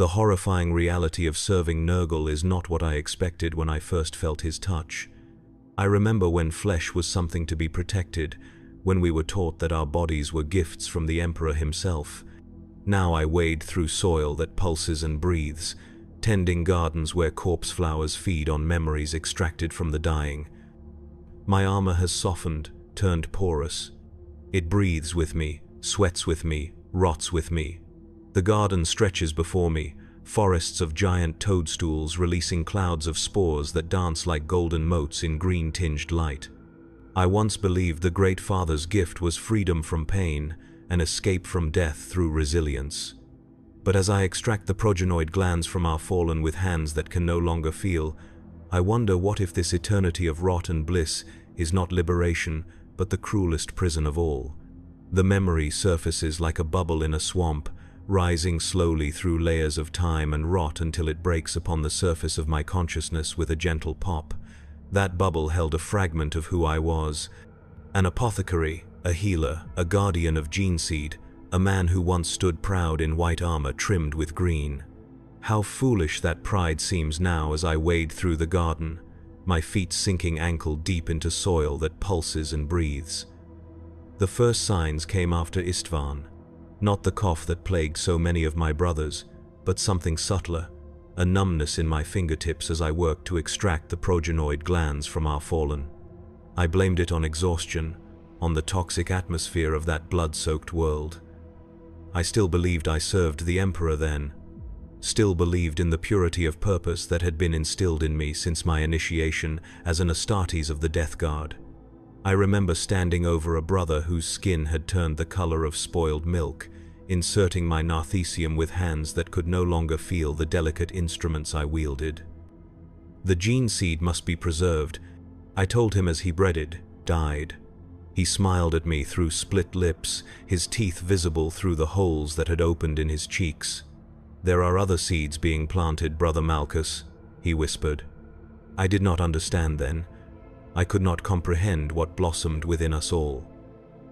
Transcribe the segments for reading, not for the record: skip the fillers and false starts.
The horrifying reality of serving Nurgle is not what I expected when I first felt his touch. I remember when flesh was something to be protected, when we were taught that our bodies were gifts from the Emperor himself. Now I wade through soil that pulses and breathes, tending gardens where corpse flowers feed on memories extracted from the dying. My armor has softened, turned porous. It breathes with me, sweats with me, rots with me. The garden stretches before me, forests of giant toadstools releasing clouds of spores that dance like golden motes in green-tinged light. I once believed the Great Father's gift was freedom from pain, an escape from death through resilience. But as I extract the progenoid glands from our fallen with hands that can no longer feel, I wonder what if this eternity of rot and bliss is not liberation, but the cruelest prison of all. The memory surfaces like a bubble in a swamp, rising slowly through layers of time and rot until it breaks upon the surface of my consciousness with a gentle pop. That bubble held a fragment of who I was. An apothecary, a healer, a guardian of gene seed, a man who once stood proud in white armor trimmed with green. How foolish that pride seems now as I wade through the garden, my feet sinking ankle deep into soil that pulses and breathes. The first signs came after Istvan. Not the cough that plagued so many of my brothers, but something subtler, a numbness in my fingertips as I worked to extract the progenoid glands from our fallen. I blamed it on exhaustion, on the toxic atmosphere of that blood-soaked world. I still believed I served the Emperor then, still believed in the purity of purpose that had been instilled in me since my initiation as an Astartes of the Death Guard. I remember standing over a brother whose skin had turned the color of spoiled milk, inserting my narthecium with hands that could no longer feel the delicate instruments I wielded. The gene seed must be preserved, I told him as he breaded, died. He smiled at me through split lips, his teeth visible through the holes that had opened in his cheeks. "There are other seeds being planted, Brother Malchus," he whispered. I did not understand then. I could not comprehend what blossomed within us all.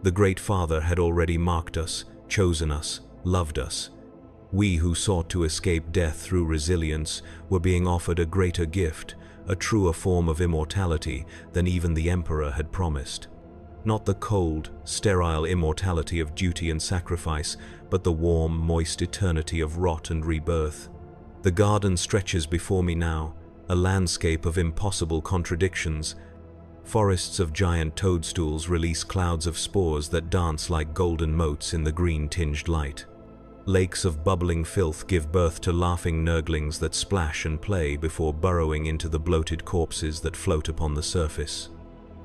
The Great Father had already marked us, chosen us, loved us. We who sought to escape death through resilience were being offered a greater gift, a truer form of immortality than even the Emperor had promised. Not the cold, sterile immortality of duty and sacrifice, but the warm, moist eternity of rot and rebirth. The garden stretches before me now, a landscape of impossible contradictions. Forests of giant toadstools release clouds of spores that dance like golden motes in the green-tinged light. Lakes of bubbling filth give birth to laughing Nurglings that splash and play before burrowing into the bloated corpses that float upon the surface.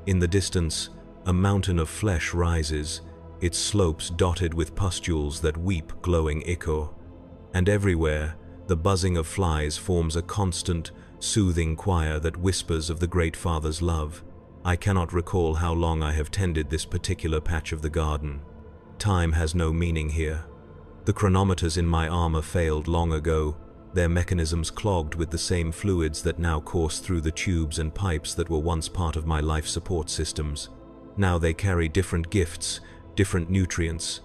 In the distance, a mountain of flesh rises, its slopes dotted with pustules that weep glowing ichor. And everywhere, the buzzing of flies forms a constant, soothing choir that whispers of the Great Father's love. I cannot recall how long I have tended this particular patch of the garden. Time has no meaning here. The chronometers in my armor failed long ago, their mechanisms clogged with the same fluids that now course through the tubes and pipes that were once part of my life support systems. Now they carry different gifts, different nutrients.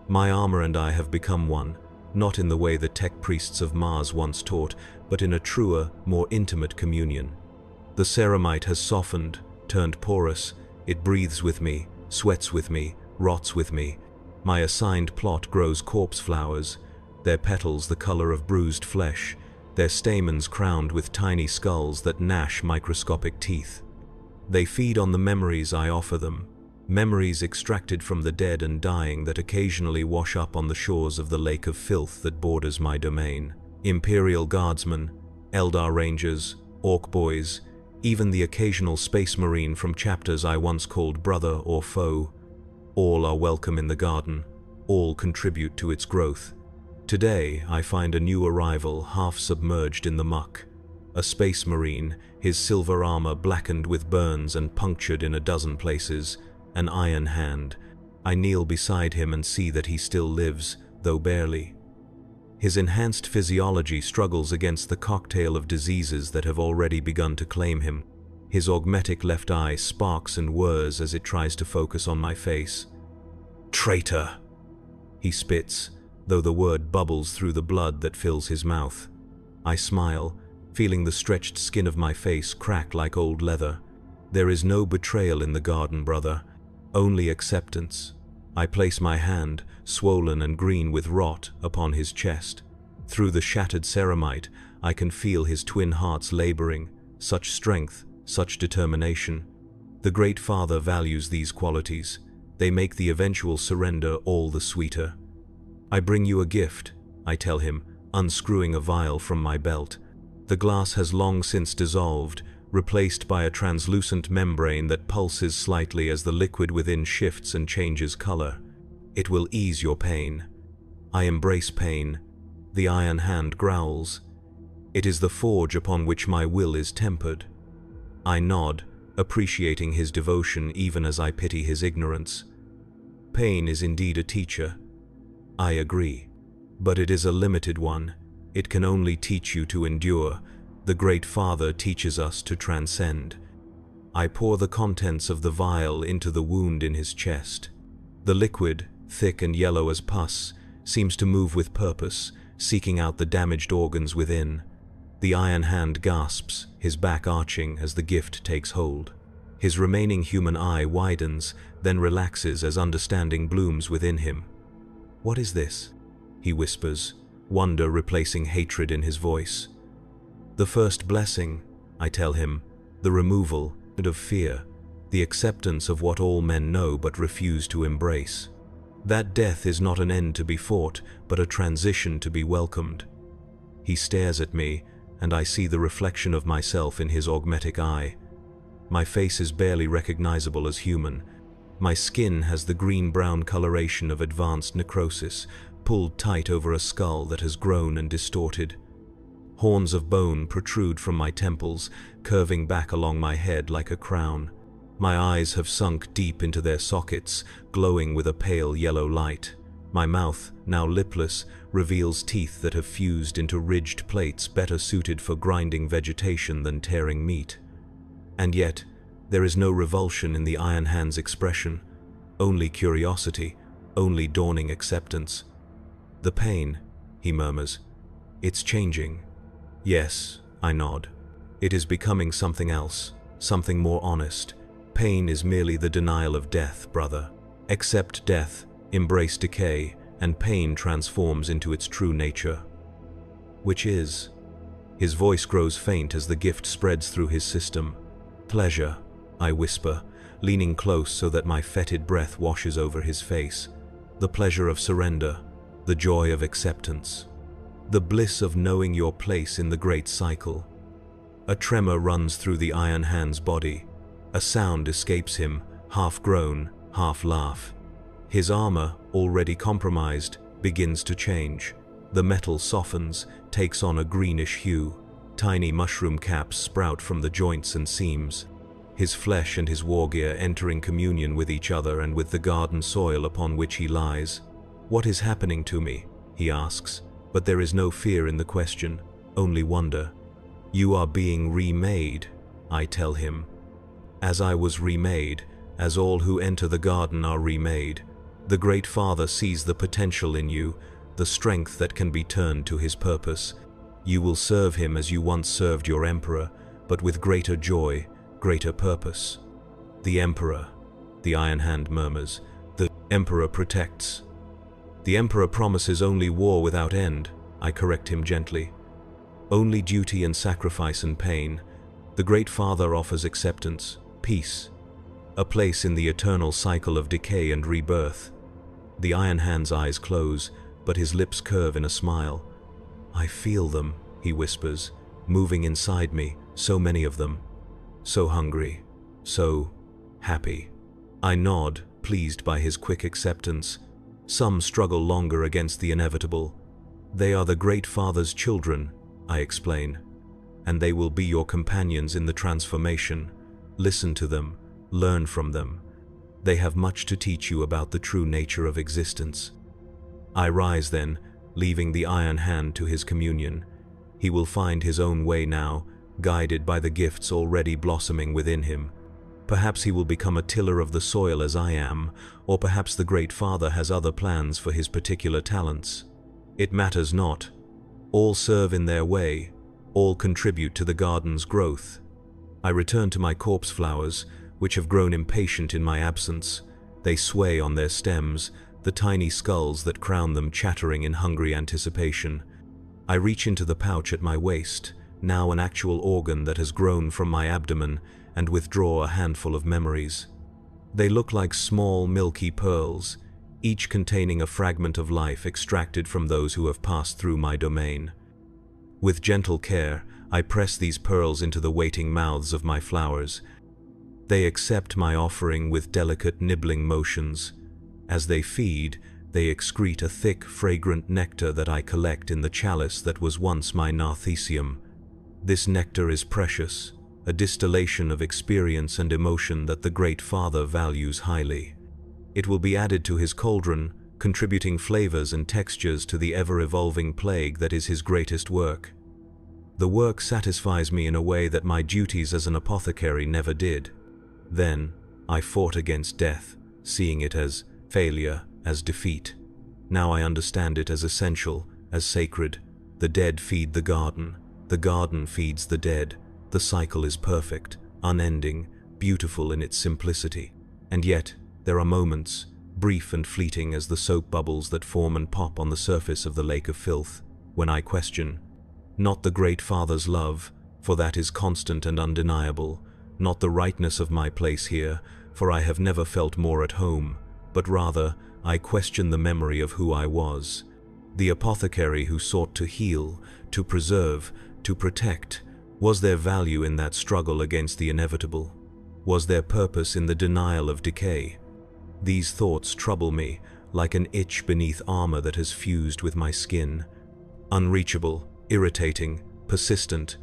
My armor and I have become one, not in the way the tech priests of Mars once taught, but in a truer, more intimate communion. The ceramite has softened, turned porous. It breathes with me, sweats with me, rots with me. My assigned plot grows corpse flowers, their petals the color of bruised flesh, their stamens crowned with tiny skulls that gnash microscopic teeth. They feed on the memories I offer them, memories extracted from the dead and dying that occasionally wash up on the shores of the lake of filth that borders my domain. Imperial guardsmen, Eldar rangers, orc boys, even the occasional space marine from chapters I once called brother or foe. All are welcome in the garden, all contribute to its growth. Today I find a new arrival half submerged in the muck. A space marine, his silver armor blackened with burns and punctured in a dozen places, an iron hand. I kneel beside him and see that he still lives, though barely. His enhanced physiology struggles against the cocktail of diseases that have already begun to claim him. His augmetic left eye sparks and whirs as it tries to focus on my face. "Traitor!" he spits, though the word bubbles through the blood that fills his mouth. I smile, feeling the stretched skin of my face crack like old leather. There is no betrayal in the garden, brother, only acceptance. I place my hand, swollen and green with rot, upon his chest. Through the shattered ceramite, I can feel his twin hearts laboring, such strength, such determination. The Great Father values these qualities. They make the eventual surrender all the sweeter. I bring you a gift, I tell him, unscrewing a vial from my belt. The glass has long since dissolved, replaced by a translucent membrane that pulses slightly as the liquid within shifts and changes color. It will ease your pain. I embrace pain. The iron hand growls. It is the forge upon which my will is tempered. I nod, appreciating his devotion even as I pity his ignorance. Pain is indeed a teacher. I agree. But it is a limited one. It can only teach you to endure. The Great Father teaches us to transcend. I pour the contents of the vial into the wound in his chest. The liquid, thick and yellow as pus, seems to move with purpose, seeking out the damaged organs within. The iron hand gasps, his back arching as the gift takes hold. His remaining human eye widens, then relaxes as understanding blooms within him. "What is this?" he whispers, wonder replacing hatred in his voice. "The first blessing," I tell him, "the removal of fear, the acceptance of what all men know but refuse to embrace. That death is not an end to be fought, but a transition to be welcomed." He stares at me, and I see the reflection of myself in his augmetic eye. My face is barely recognizable as human. My skin has the green-brown coloration of advanced necrosis, pulled tight over a skull that has grown and distorted. Horns of bone protrude from my temples, curving back along my head like a crown. My eyes have sunk deep into their sockets, glowing with a pale yellow light. My mouth, now lipless, reveals teeth that have fused into ridged plates better suited for grinding vegetation than tearing meat. And yet, there is no revulsion in the Iron Hand's expression, only curiosity, only dawning acceptance. "The pain," he murmurs, "it's changing." "Yes," I nod. "It is becoming something else, something more honest. Pain is merely the denial of death, brother. Accept death, embrace decay, and pain transforms into its true nature." "Which is?" His voice grows faint as the gift spreads through his system. "Pleasure," I whisper, leaning close so that my fetid breath washes over his face. "The pleasure of surrender, the joy of acceptance, the bliss of knowing your place in the great cycle." A tremor runs through the Iron Hand's body. A sound escapes him, half groan, half laugh. His armor, already compromised, begins to change. The metal softens, takes on a greenish hue. Tiny mushroom caps sprout from the joints and seams. His flesh and his wargear entering communion with each other and with the garden soil upon which he lies. "What is happening to me?" he asks, but there is no fear in the question, only wonder. "You are being remade," I tell him. "As I was remade, as all who enter the garden are remade. The Great Father sees the potential in you, the strength that can be turned to his purpose. You will serve him as you once served your emperor, but with greater joy, greater purpose." "The emperor," the Iron Hand murmurs. "The emperor protects." "The emperor promises only war without end," I correct him gently. "Only duty and sacrifice and pain. The Great Father offers acceptance, peace, a place in the eternal cycle of decay and rebirth." The Iron Hand's eyes close, but his lips curve in a smile. "I feel them," he whispers, "moving inside me, so many of them. So hungry, so happy." I nod, pleased by his quick acceptance. Some struggle longer against the inevitable. "They are the Great Father's children," I explain, "and they will be your companions in the transformation. Listen to them, learn from them. They have much to teach you about the true nature of existence." I rise then, leaving the Iron Hand to his communion. He will find his own way now, guided by the gifts already blossoming within him. Perhaps he will become a tiller of the soil as I am, or perhaps the Great Father has other plans for his particular talents. It matters not. All serve in their way, all contribute to the garden's growth. I return to my corpse flowers, which have grown impatient in my absence. They sway on their stems, the tiny skulls that crown them chattering in hungry anticipation. I reach into the pouch at my waist, now an actual organ that has grown from my abdomen, and withdraw a handful of memories. They look like small, milky pearls, each containing a fragment of life extracted from those who have passed through my domain. With gentle care, I press these pearls into the waiting mouths of my flowers. They accept my offering with delicate nibbling motions. As they feed, they excrete a thick, fragrant nectar that I collect in the chalice that was once my narthecium. This nectar is precious, a distillation of experience and emotion that the Great Father values highly. It will be added to his cauldron, contributing flavors and textures to the ever-evolving plague that is his greatest work. The work satisfies me in a way that my duties as an apothecary never did. Then, I fought against death, seeing it as failure, as defeat. Now I understand it as essential, as sacred. The dead feed the garden feeds the dead. The cycle is perfect, unending, beautiful in its simplicity. And yet, there are moments, brief and fleeting as the soap bubbles that form and pop on the surface of the lake of filth, when I question, not the Great Father's love, for that is constant and undeniable, not the rightness of my place here, for I have never felt more at home, but rather, I question the memory of who I was, the apothecary who sought to heal, to preserve, to protect. Was there value in that struggle against the inevitable? Was there purpose in the denial of decay? These thoughts trouble me, like an itch beneath armor that has fused with my skin. Unreachable, irritating, persistent.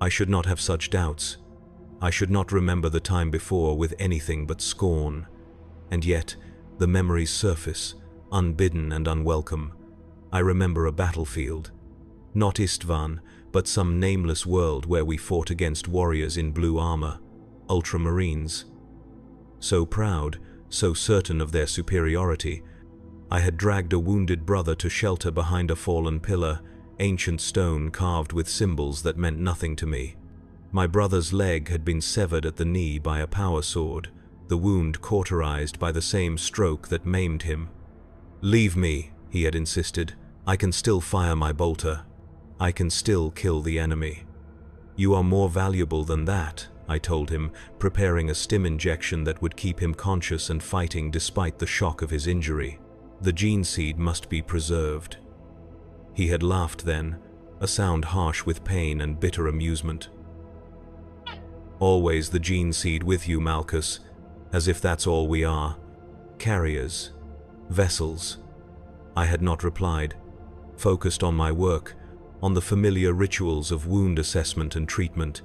I should not have such doubts. I should not remember the time before with anything but scorn. And yet, the memories surface, unbidden and unwelcome. I remember a battlefield. Not Istvan, but some nameless world where we fought against warriors in blue armor, ultramarines. So proud, so certain of their superiority, I had dragged a wounded brother to shelter behind a fallen pillar, ancient stone carved with symbols that meant nothing to me. My brother's leg had been severed at the knee by a power sword, the wound cauterized by the same stroke that maimed him. "Leave me," he had insisted. "I can still fire my bolter. I can still kill the enemy." "You are more valuable than that," I told him, preparing a stim injection that would keep him conscious and fighting despite the shock of his injury. The gene seed must be preserved. He had laughed then, a sound harsh with pain and bitter amusement. "Always the gene seed with you, Malchus, as if that's all we are. Carriers. Vessels." I had not replied, focused on my work, on the familiar rituals of wound assessment and treatment,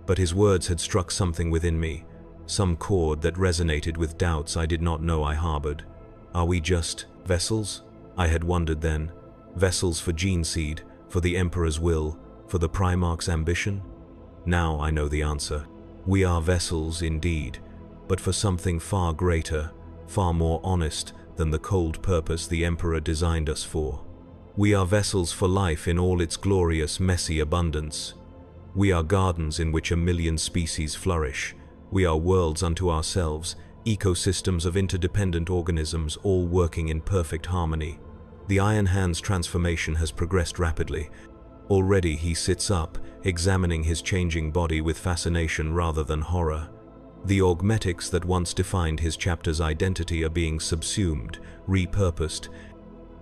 but his words had struck something within me, some chord that resonated with doubts I did not know I harbored. Are we just vessels? I had wondered then. Vessels for gene seed, for the Emperor's will, for the Primarch's ambition? Now I know the answer. We are vessels indeed, but for something far greater, far more honest than the cold purpose the Emperor designed us for. We are vessels for life in all its glorious, messy abundance. We are gardens in which 1,000,000 species flourish. We are worlds unto ourselves, ecosystems of interdependent organisms all working in perfect harmony. The Iron Hand's transformation has progressed rapidly. Already he sits up, examining his changing body with fascination rather than horror. The augmetics that once defined his chapter's identity are being subsumed, repurposed.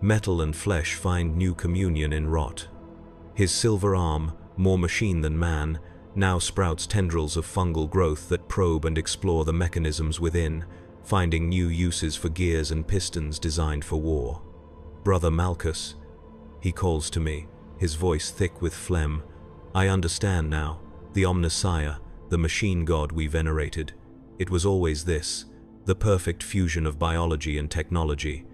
Metal and flesh find new communion in rot. His silver arm, more machine than man, now sprouts tendrils of fungal growth that probe and explore the mechanisms within, finding new uses for gears and pistons designed for war. "Brother Malchus," he calls to me, his voice thick with phlegm. "I understand now, the Omnissiah, the machine god we venerated. It was always this, the perfect fusion of biology and technology.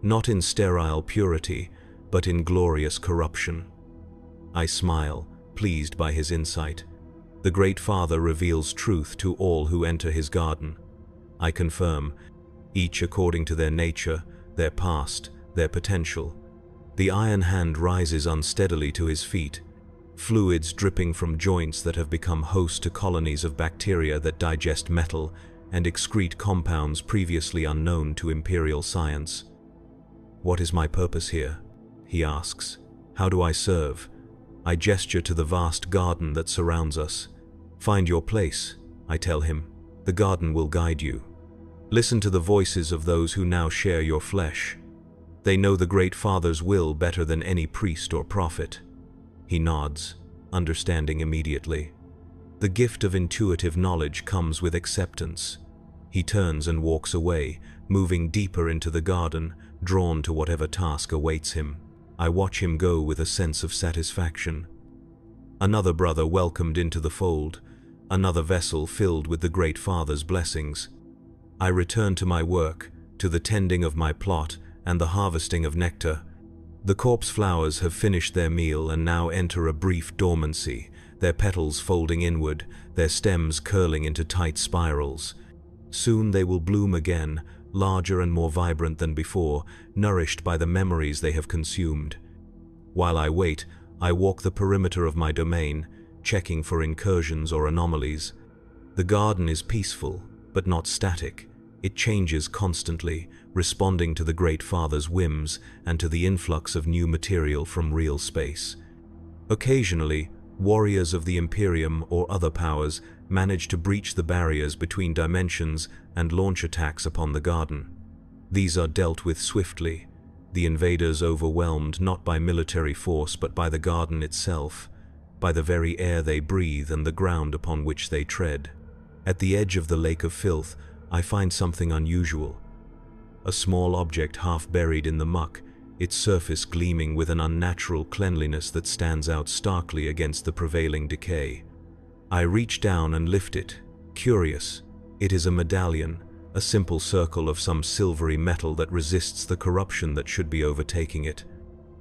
Not in sterile purity, but in glorious corruption." I smile, pleased by his insight. The Great Father reveals truth to all who enter his garden. I confirm, each according to their nature, their past, their potential. The iron hand rises unsteadily to his feet, fluids dripping from joints that have become host to colonies of bacteria that digest metal and excrete compounds previously unknown to imperial science. "What is my purpose here?" he asks. "How do I serve?" I gesture to the vast garden that surrounds us. "Find your place," I tell him. "The garden will guide you. Listen to the voices of those who now share your flesh. They know the Great Father's will better than any priest or prophet." He nods, understanding immediately. The gift of intuitive knowledge comes with acceptance. He turns and walks away, moving deeper into the garden, drawn to whatever task awaits him. I watch him go with a sense of satisfaction. Another brother welcomed into the fold, another vessel filled with the Great Father's blessings. I return to my work, to the tending of my plot and the harvesting of nectar. The corpse flowers have finished their meal and now enter a brief dormancy, their petals folding inward, their stems curling into tight spirals. Soon they will bloom again, larger and more vibrant than before, nourished by the memories they have consumed. While I wait, I walk the perimeter of my domain, checking for incursions or anomalies. The garden is peaceful, but not static. It changes constantly, responding to the Great Father's whims and to the influx of new material from real space. Occasionally, warriors of the Imperium or other powers manage to breach the barriers between dimensions and launch attacks upon the garden. These are dealt with swiftly, the invaders overwhelmed not by military force but by the garden itself, by the very air they breathe and the ground upon which they tread. At the edge of the lake of filth, I find something unusual. A small object half buried in the muck, its surface gleaming with an unnatural cleanliness that stands out starkly against the prevailing decay. I reach down and lift it, curious. It is a medallion, a simple circle of some silvery metal that resists the corruption that should be overtaking it.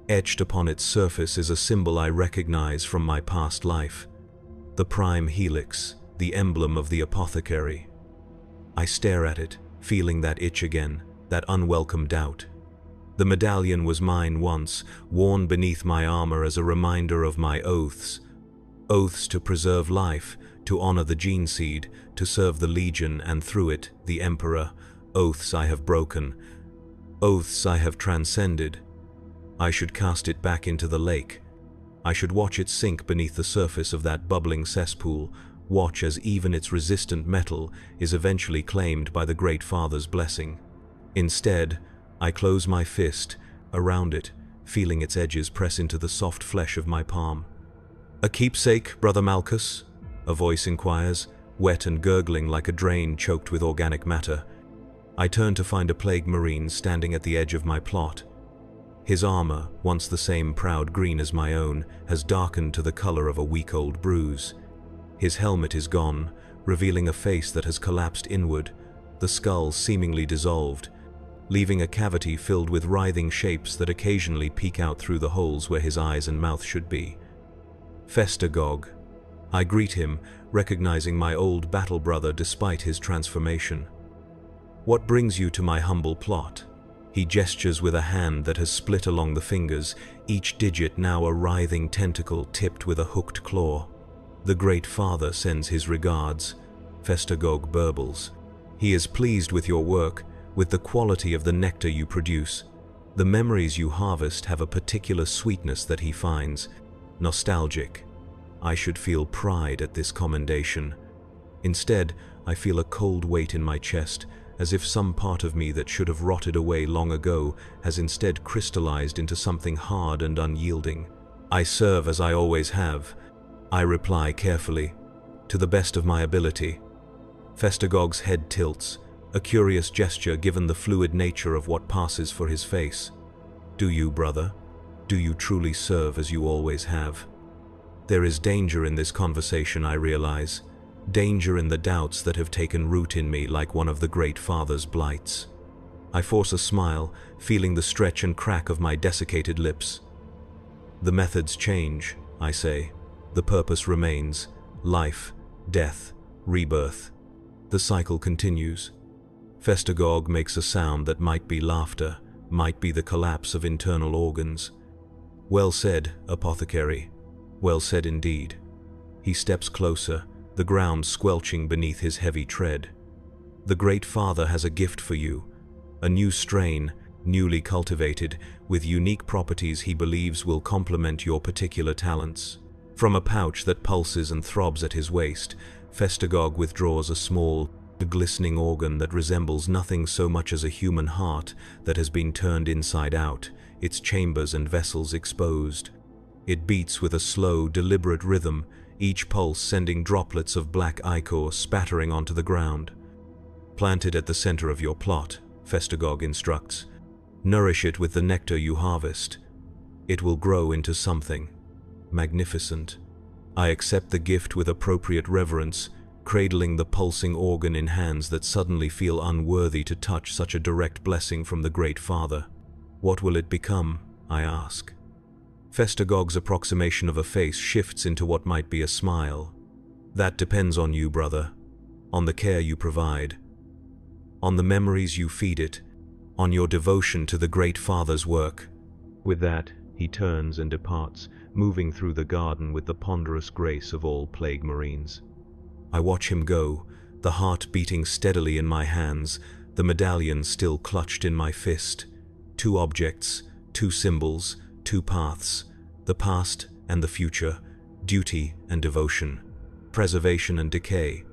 Etched upon its surface is a symbol I recognize from my past life. The prime helix, the emblem of the apothecary. I stare at it, feeling that itch again, that unwelcome doubt. The medallion was mine once, worn beneath my armor as a reminder of my oaths. Oaths to preserve life, to honor the gene seed, to serve the Legion and through it, the Emperor. Oaths I have broken. Oaths I have transcended. I should cast it back into the lake. I should watch it sink beneath the surface of that bubbling cesspool, watch as even its resistant metal is eventually claimed by the Great Father's blessing. Instead, I close my fist around it, feeling its edges press into the soft flesh of my palm. "A keepsake, Brother Malchus?" a voice inquires, wet and gurgling like a drain choked with organic matter. I turn to find a plague marine standing at the edge of my plot. His armor, once the same proud green as my own, has darkened to the color of a week-old bruise. His helmet is gone, revealing a face that has collapsed inward, the skull seemingly dissolved, leaving a cavity filled with writhing shapes that occasionally peek out through the holes where his eyes and mouth should be. Festagog. I greet him, recognizing my old battle brother despite his transformation. "What brings you to my humble plot?" He gestures with a hand that has split along the fingers, each digit now a writhing tentacle tipped with a hooked claw. "The Great Father sends his regards," Festagog burbles. "He is pleased with your work, with the quality of the nectar you produce. The memories you harvest have a particular sweetness that he finds nostalgic. I should feel pride at this commendation. Instead, I feel a cold weight in my chest, as if some part of me that should have rotted away long ago has instead crystallized into something hard and unyielding. "I serve as I always have," I reply carefully, "to the best of my ability." Festagog's head tilts, a curious gesture given the fluid nature of what passes for his face. "Do you, brother? Do you truly serve as you always have?" There is danger in this conversation, I realize. Danger in the doubts that have taken root in me like one of the Great Father's blights. I force a smile, feeling the stretch and crack of my desiccated lips. "The methods change," I say. "The purpose remains. Life, death, rebirth. The cycle continues." Festagog makes a sound that might be laughter, might be the collapse of internal organs. Well said, apothecary. Well said indeed. He steps closer, the ground squelching beneath his heavy tread. The Great Father has a gift for you, a new strain, newly cultivated, with unique properties he believes will complement your particular talents. From a pouch that pulses and throbs at his waist, Festagog withdraws a small, glistening organ that resembles nothing so much as a human heart that has been turned inside out, its chambers and vessels exposed. It beats with a slow, deliberate rhythm, each pulse sending droplets of black ichor spattering onto the ground. Plant it at the center of your plot, Festagog instructs. Nourish it with the nectar you harvest. It will grow into something magnificent. I accept the gift with appropriate reverence, cradling the pulsing organ in hands that suddenly feel unworthy to touch such a direct blessing from the Great Father. What will it become? I ask. Festagog's approximation of a face shifts into what might be a smile. That depends on you, brother, on the care you provide, on the memories you feed it, on your devotion to the Great Father's work. With that, he turns and departs, moving through the garden with the ponderous grace of all plague marines. I watch him go, the heart beating steadily in my hands, the medallion still clutched in my fist. 2 objects, 2 symbols, 2 paths, the past and the future, duty and devotion, preservation and decay.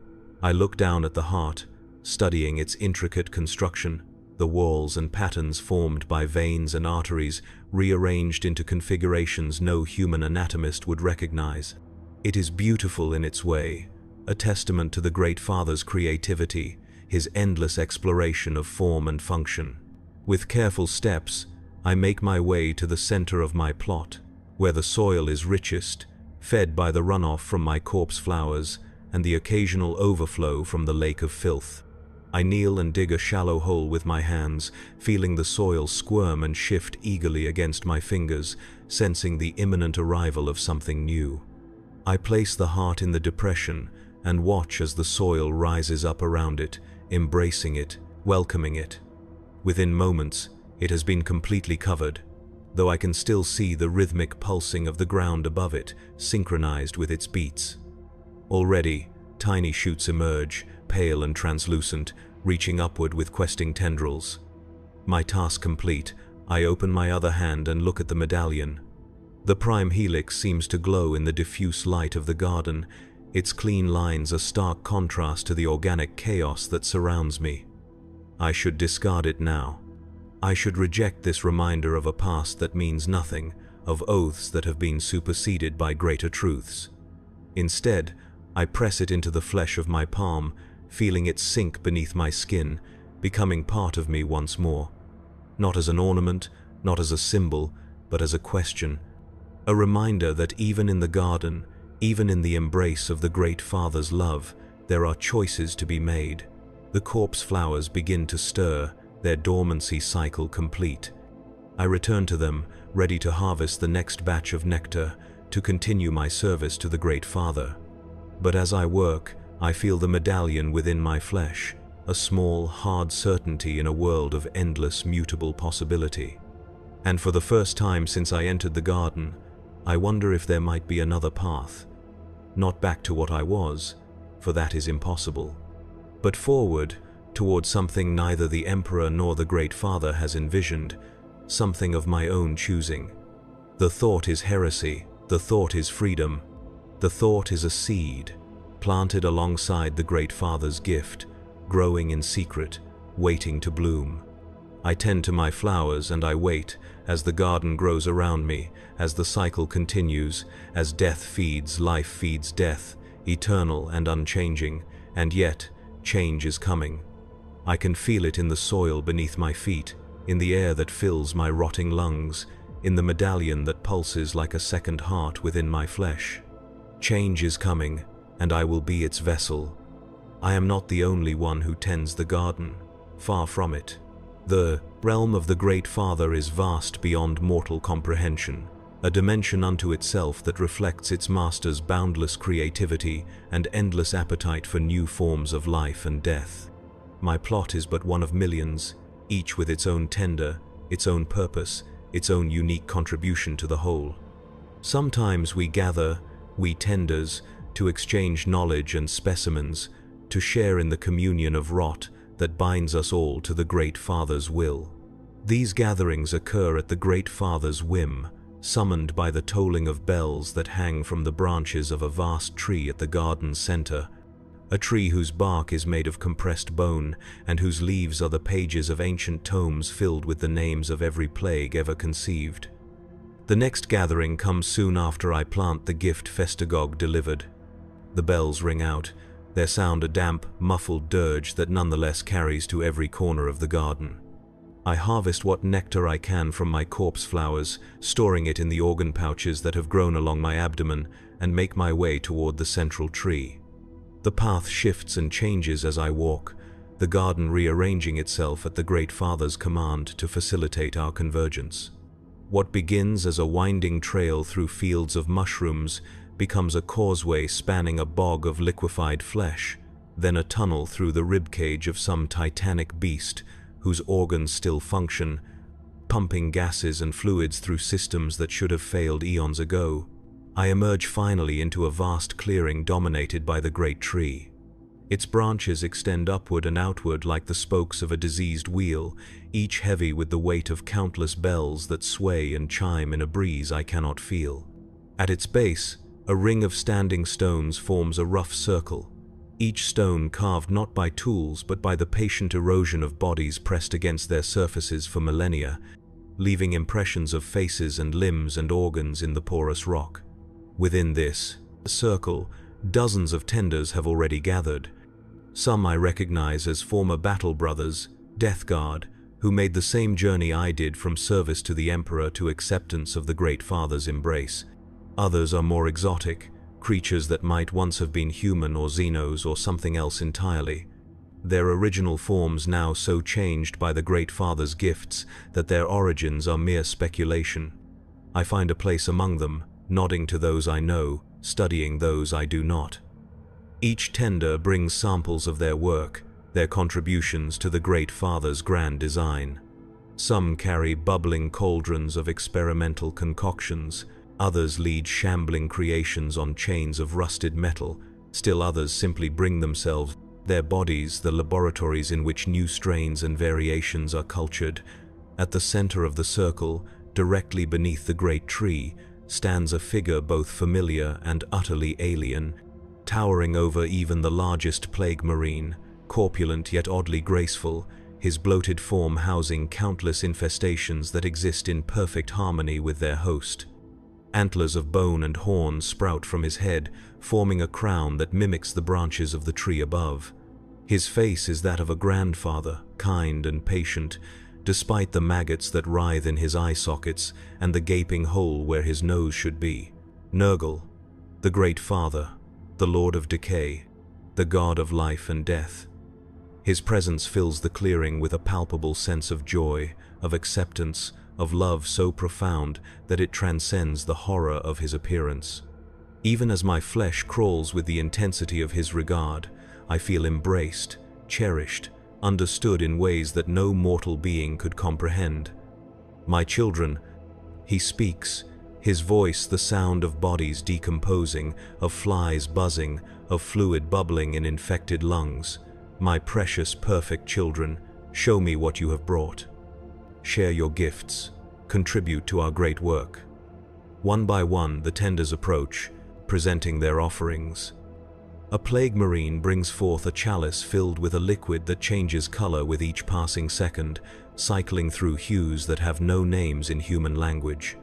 I look down at the heart, studying its intricate construction, the walls and patterns formed by veins and arteries rearranged into configurations no human anatomist would recognize. It is beautiful in its way, a testament to the Great Father's creativity, his endless exploration of form and function. With careful steps, I make my way to the center of my plot, where the soil is richest, fed by the runoff from my corpse flowers and the occasional overflow from the lake of filth. I kneel and dig a shallow hole with my hands, feeling the soil squirm and shift eagerly against my fingers, sensing the imminent arrival of something new. I place the heart in the depression and watch as the soil rises up around it, embracing it, welcoming it. Within moments, it has been completely covered, though I can still see the rhythmic pulsing of the ground above it, synchronized with its beats. Already, tiny shoots emerge, pale and translucent, reaching upward with questing tendrils. My task complete, I open my other hand and look at the medallion. The prime helix seems to glow in the diffuse light of the garden, its clean lines a stark contrast to the organic chaos that surrounds me. I should discard it now. I should reject this reminder of a past that means nothing, of oaths that have been superseded by greater truths. Instead, I press it into the flesh of my palm, feeling it sink beneath my skin, becoming part of me once more. Not as an ornament, not as a symbol, but as a question. A reminder that even in the garden, even in the embrace of the Great Father's love, there are choices to be made. The corpse flowers begin to stir, their dormancy cycle complete. I return to them, ready to harvest the next batch of nectar, to continue my service to the Great Father. But as I work, I feel the medallion within my flesh, a small, hard certainty in a world of endless, mutable possibility. And for the first time since I entered the garden, I wonder if there might be another path. Not back to what I was, for that is impossible, but forward, toward something neither the Emperor nor the Great Father has envisioned, something of my own choosing. The thought is heresy, the thought is freedom, the thought is a seed, planted alongside the Great Father's gift, growing in secret, waiting to bloom. I tend to my flowers and I wait as the garden grows around me, as the cycle continues, as death feeds, life feeds death, eternal and unchanging, and yet change is coming. I can feel it in the soil beneath my feet, in the air that fills my rotting lungs, in the medallion that pulses like a second heart within my flesh. Change is coming, and I will be its vessel. I am not the only one who tends the garden, far from it. The realm of the Great Father is vast beyond mortal comprehension, a dimension unto itself that reflects its master's boundless creativity and endless appetite for new forms of life and death. My plot is but one of millions, each with its own tender, its own purpose, its own unique contribution to the whole. Sometimes we gather, we tenders, to exchange knowledge and specimens, to share in the communion of rot that binds us all to the Great Father's will. These gatherings occur at the Great Father's whim, summoned by the tolling of bells that hang from the branches of a vast tree at the garden's center, a tree whose bark is made of compressed bone and whose leaves are the pages of ancient tomes filled with the names of every plague ever conceived. The next gathering comes soon after I plant the gift Festagog delivered. The bells ring out, their sound a damp, muffled dirge that nonetheless carries to every corner of the garden. I harvest what nectar I can from my corpse flowers, storing it in the organ pouches that have grown along my abdomen, and make my way toward the central tree. The path shifts and changes as I walk, the garden rearranging itself at the Great Father's command to facilitate our convergence. What begins as a winding trail through fields of mushrooms becomes a causeway spanning a bog of liquefied flesh, then a tunnel through the ribcage of some titanic beast whose organs still function, pumping gases and fluids through systems that should have failed eons ago. I emerge finally into a vast clearing dominated by the great tree. Its branches extend upward and outward like the spokes of a diseased wheel, each heavy with the weight of countless bells that sway and chime in a breeze I cannot feel. At its base, a ring of standing stones forms a rough circle, each stone carved not by tools but by the patient erosion of bodies pressed against their surfaces for millennia, leaving impressions of faces and limbs and organs in the porous rock. Within this circle, dozens of tenders have already gathered. Some I recognize as former battle brothers, Death Guard, who made the same journey I did from service to the Emperor to acceptance of the Great Father's embrace. Others are more exotic, creatures that might once have been human or xenos or something else entirely. Their original forms now so changed by the Great Father's gifts that their origins are mere speculation. I find a place among them, nodding to those I know, studying those I do not. Each tender brings samples of their work, their contributions to the Great Father's grand design. Some carry bubbling cauldrons of experimental concoctions, others lead shambling creations on chains of rusted metal, still others simply bring themselves, their bodies, the laboratories in which new strains and variations are cultured. At the center of the circle, directly beneath the great tree, stands a figure both familiar and utterly alien, towering over even the largest plague marine, corpulent yet oddly graceful, his bloated form housing countless infestations that exist in perfect harmony with their host. Antlers of bone and horn sprout from his head, forming a crown that mimics the branches of the tree above. His face is that of a grandfather, kind and patient, despite the maggots that writhe in his eye sockets and the gaping hole where his nose should be. Nurgle, the Great Father, the Lord of Decay, the God of life and death. His presence fills the clearing with a palpable sense of joy, of acceptance, of love so profound that it transcends the horror of his appearance. Even as my flesh crawls with the intensity of his regard, I feel embraced, cherished, understood in ways that no mortal being could comprehend. My children, he speaks, his voice the sound of bodies decomposing, of flies buzzing, of fluid bubbling in infected lungs. My precious, perfect children, show me what you have brought. Share your gifts, contribute to our great work. One by one, the tenders approach, presenting their offerings. A plague marine brings forth a chalice filled with a liquid that changes color with each passing second, cycling through hues that have no names in human language.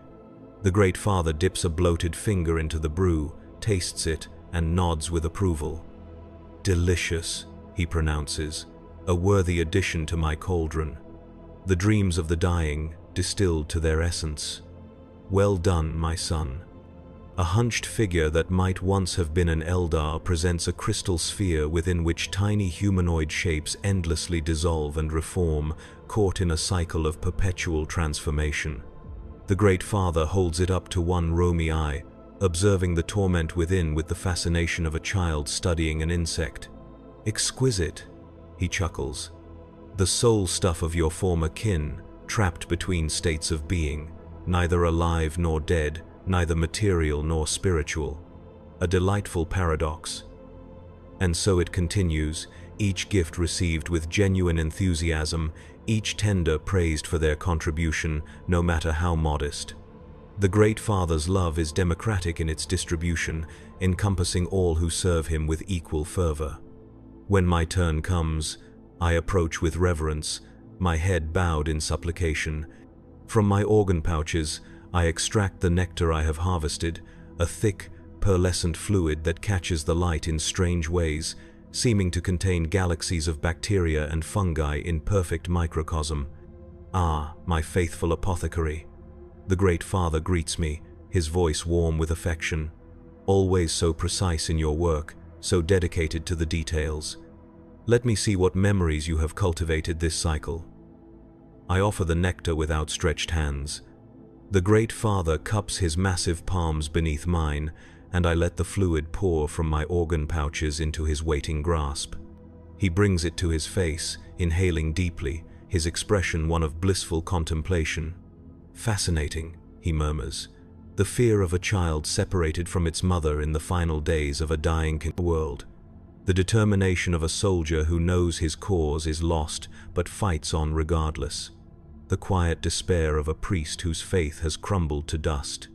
The Great Father dips a bloated finger into the brew, tastes it, and nods with approval. "Delicious," he pronounces, "a worthy addition to my cauldron. The dreams of the dying, distilled to their essence. Well done, my son." A hunched figure that might once have been an Eldar presents a crystal sphere within which tiny humanoid shapes endlessly dissolve and reform, caught in a cycle of perpetual transformation. The Great Father holds it up to one roamy eye, observing the torment within with the fascination of a child studying an insect. "Exquisite," he chuckles. "The soul stuff of your former kin, trapped between states of being, neither alive nor dead, neither material nor spiritual. A delightful paradox. And so it continues, each gift received with genuine enthusiasm, each tender praised for their contribution, no matter how modest. The Great Father's love is democratic in its distribution, encompassing all who serve him with equal fervor. When my turn comes, I approach with reverence, my head bowed in supplication. From my organ pouches, I extract the nectar I have harvested, a thick, pearlescent fluid that catches the light in strange ways, seeming to contain galaxies of bacteria and fungi in perfect microcosm. Ah, my faithful apothecary! The Great Father greets me, his voice warm with affection. Always so precise in your work, so dedicated to the details. Let me see what memories you have cultivated this cycle. I offer the nectar with outstretched hands. The Great Father cups his massive palms beneath mine, and I let the fluid pour from my organ pouches into his waiting grasp. He brings it to his face, inhaling deeply, his expression one of blissful contemplation. "Fascinating," he murmurs, "the fear of a child separated from its mother in the final days of a dying world. The determination of a soldier who knows his cause is lost but fights on regardless. The quiet despair of a priest whose faith has crumbled to dust.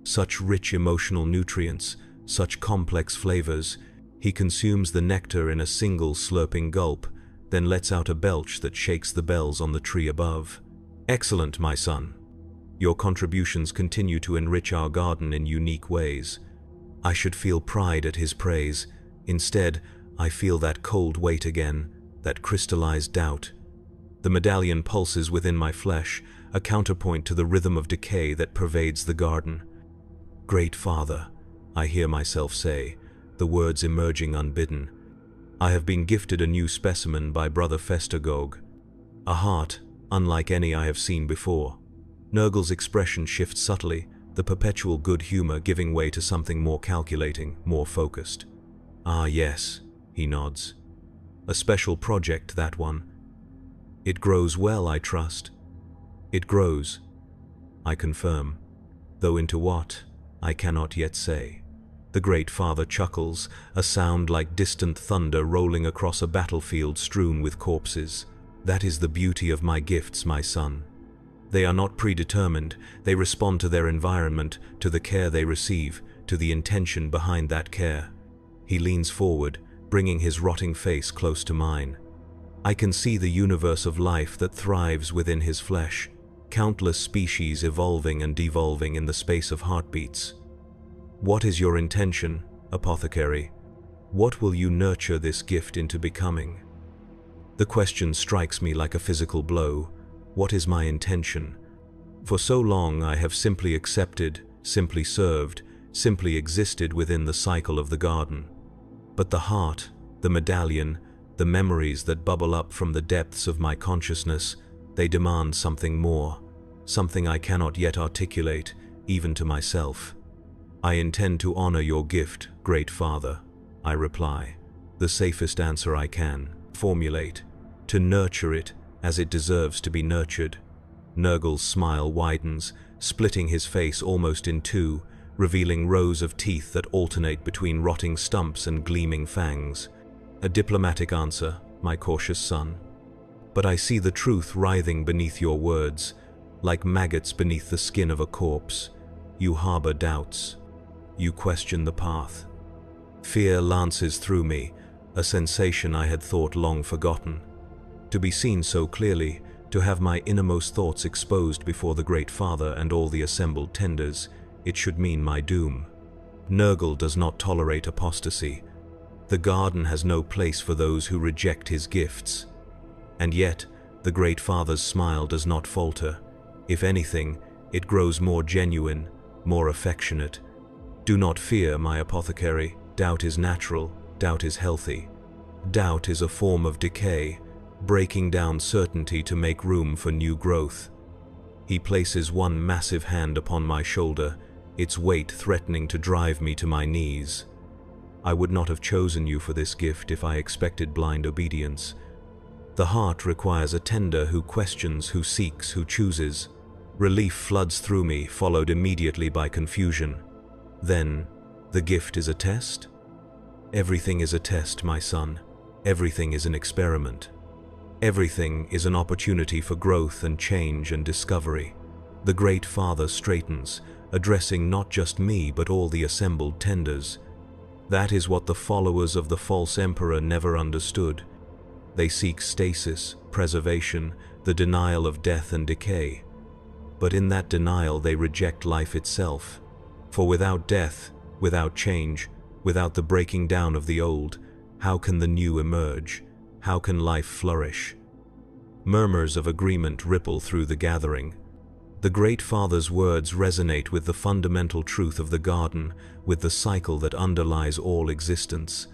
Such rich emotional nutrients, such complex flavors. He consumes the nectar in a single slurping gulp, then lets out a belch that shakes the bells on the tree above. Excellent, my son. Your contributions continue to enrich our garden in unique ways. I should feel pride at his praise. Instead, I feel that cold weight again, that crystallized doubt. The medallion pulses within my flesh, a counterpoint to the rhythm of decay that pervades the garden. Great Father, I hear myself say, the words emerging unbidden. I have been gifted a new specimen by Brother Festergog. A heart, unlike any I have seen before. Nurgle's expression shifts subtly, the perpetual good humor giving way to something more calculating, more focused. Ah yes, he nods. A special project, that one. It grows well, I trust. It grows, I confirm, though into what, I cannot yet say. The Great Father chuckles, a sound like distant thunder rolling across a battlefield strewn with corpses. That is the beauty of my gifts, my son. They are not predetermined, they respond to their environment, to the care they receive, to the intention behind that care. He leans forward, bringing his rotting face close to mine. I can see the universe of life that thrives within his flesh, countless species evolving and devolving in the space of heartbeats. What is your intention, apothecary? What will you nurture this gift into becoming? The question strikes me like a physical blow. What is my intention? For so long I have simply accepted, simply served, simply existed within the cycle of the garden. But the heart, the medallion, the memories that bubble up from the depths of my consciousness, they demand something more, something I cannot yet articulate, even to myself. I intend to honor your gift, Great Father, I reply, the safest answer I can formulate, to nurture it as it deserves to be nurtured. Nurgle's smile widens, splitting his face almost in two, revealing rows of teeth that alternate between rotting stumps and gleaming fangs. A diplomatic answer, my cautious son. But I see the truth writhing beneath your words, like maggots beneath the skin of a corpse. You harbor doubts. You question the path. Fear lances through me, a sensation I had thought long forgotten. To be seen so clearly, to have my innermost thoughts exposed before the Great Father and all the assembled tenders, it should mean my doom. Nurgle does not tolerate apostasy. The garden has no place for those who reject his gifts. And yet, the Great Father's smile does not falter. If anything, it grows more genuine, more affectionate. Do not fear, my apothecary. Doubt is natural, doubt is healthy. Doubt is a form of decay, breaking down certainty to make room for new growth. He places one massive hand upon my shoulder, its weight threatening to drive me to my knees. I would not have chosen you for this gift if I expected blind obedience. The heart requires a tender who questions, who seeks, who chooses. Relief floods through me, followed immediately by confusion. Then, the gift is a test? Everything is a test, my son. Everything is an experiment. Everything is an opportunity for growth and change and discovery. The Great Father straightens, addressing not just me but all the assembled tenders. That is what the followers of the false emperor never understood. They seek stasis, preservation, the denial of death and decay. But in that denial they reject life itself. For without death, without change, without the breaking down of the old, how can the new emerge? How can life flourish? Murmurs of agreement ripple through the gathering. The Great Father's words resonate with the fundamental truth of the garden, with the cycle that underlies all existence.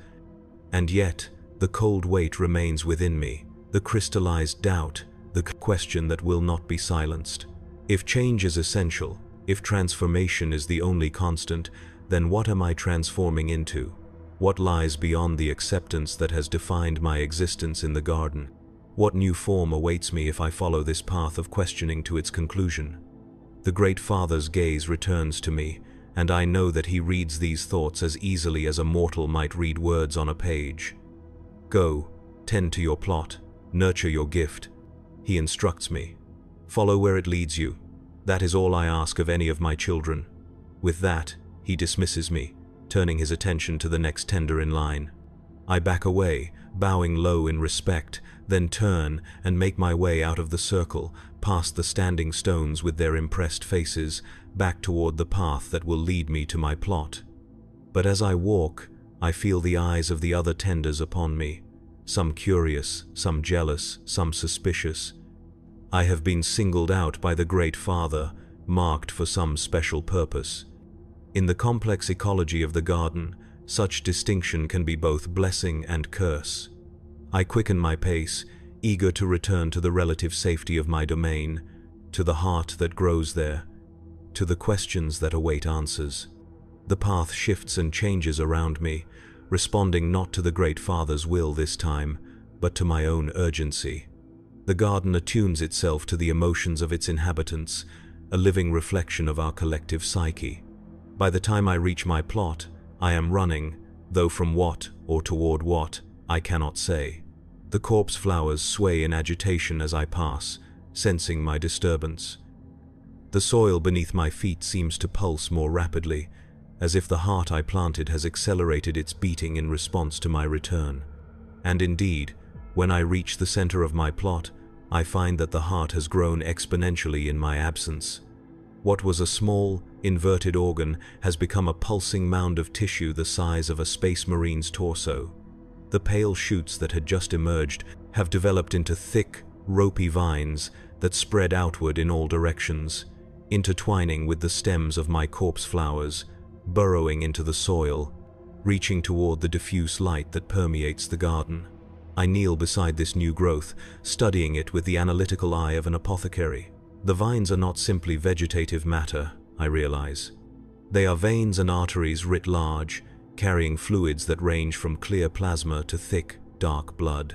And yet, the cold weight remains within me, the crystallized doubt, the question that will not be silenced. If change is essential, if transformation is the only constant, then what am I transforming into? What lies beyond the acceptance that has defined my existence in the garden? What new form awaits me if I follow this path of questioning to its conclusion? The Great Father's gaze returns to me, and I know that he reads these thoughts as easily as a mortal might read words on a page. Go, tend to your plot, nurture your gift. He instructs me. Follow where it leads you. That is all I ask of any of my children. With that, he dismisses me, turning his attention to the next tender in line. I back away, bowing low in respect, then turn and make my way out of the circle, past the standing stones with their impressed faces, back toward the path that will lead me to my plot. But as I walk, I feel the eyes of the other tenders upon me, some curious, some jealous, some suspicious. I have been singled out by the Great Father, marked for some special purpose. In the complex ecology of the garden, such distinction can be both blessing and curse. I quicken my pace, eager to return to the relative safety of my domain, to the heart that grows there, to the questions that await answers. The path shifts and changes around me, responding not to the Great Father's will this time, but to my own urgency. The garden attunes itself to the emotions of its inhabitants, a living reflection of our collective psyche. By the time I reach my plot, I am running, though from what or toward what, I cannot say. The corpse flowers sway in agitation as I pass, sensing my disturbance. The soil beneath my feet seems to pulse more rapidly, as if the heart I planted has accelerated its beating in response to my return. And indeed, when I reach the center of my plot, I find that the heart has grown exponentially in my absence. What was a small, inverted organ has become a pulsing mound of tissue the size of a space marine's torso. The pale shoots that had just emerged have developed into thick, ropey vines that spread outward in all directions, intertwining with the stems of my corpse flowers, burrowing into the soil, reaching toward the diffuse light that permeates the garden. I kneel beside this new growth, studying it with the analytical eye of an apothecary. The vines are not simply vegetative matter, I realize. They are veins and arteries writ large, carrying fluids that range from clear plasma to thick, dark blood.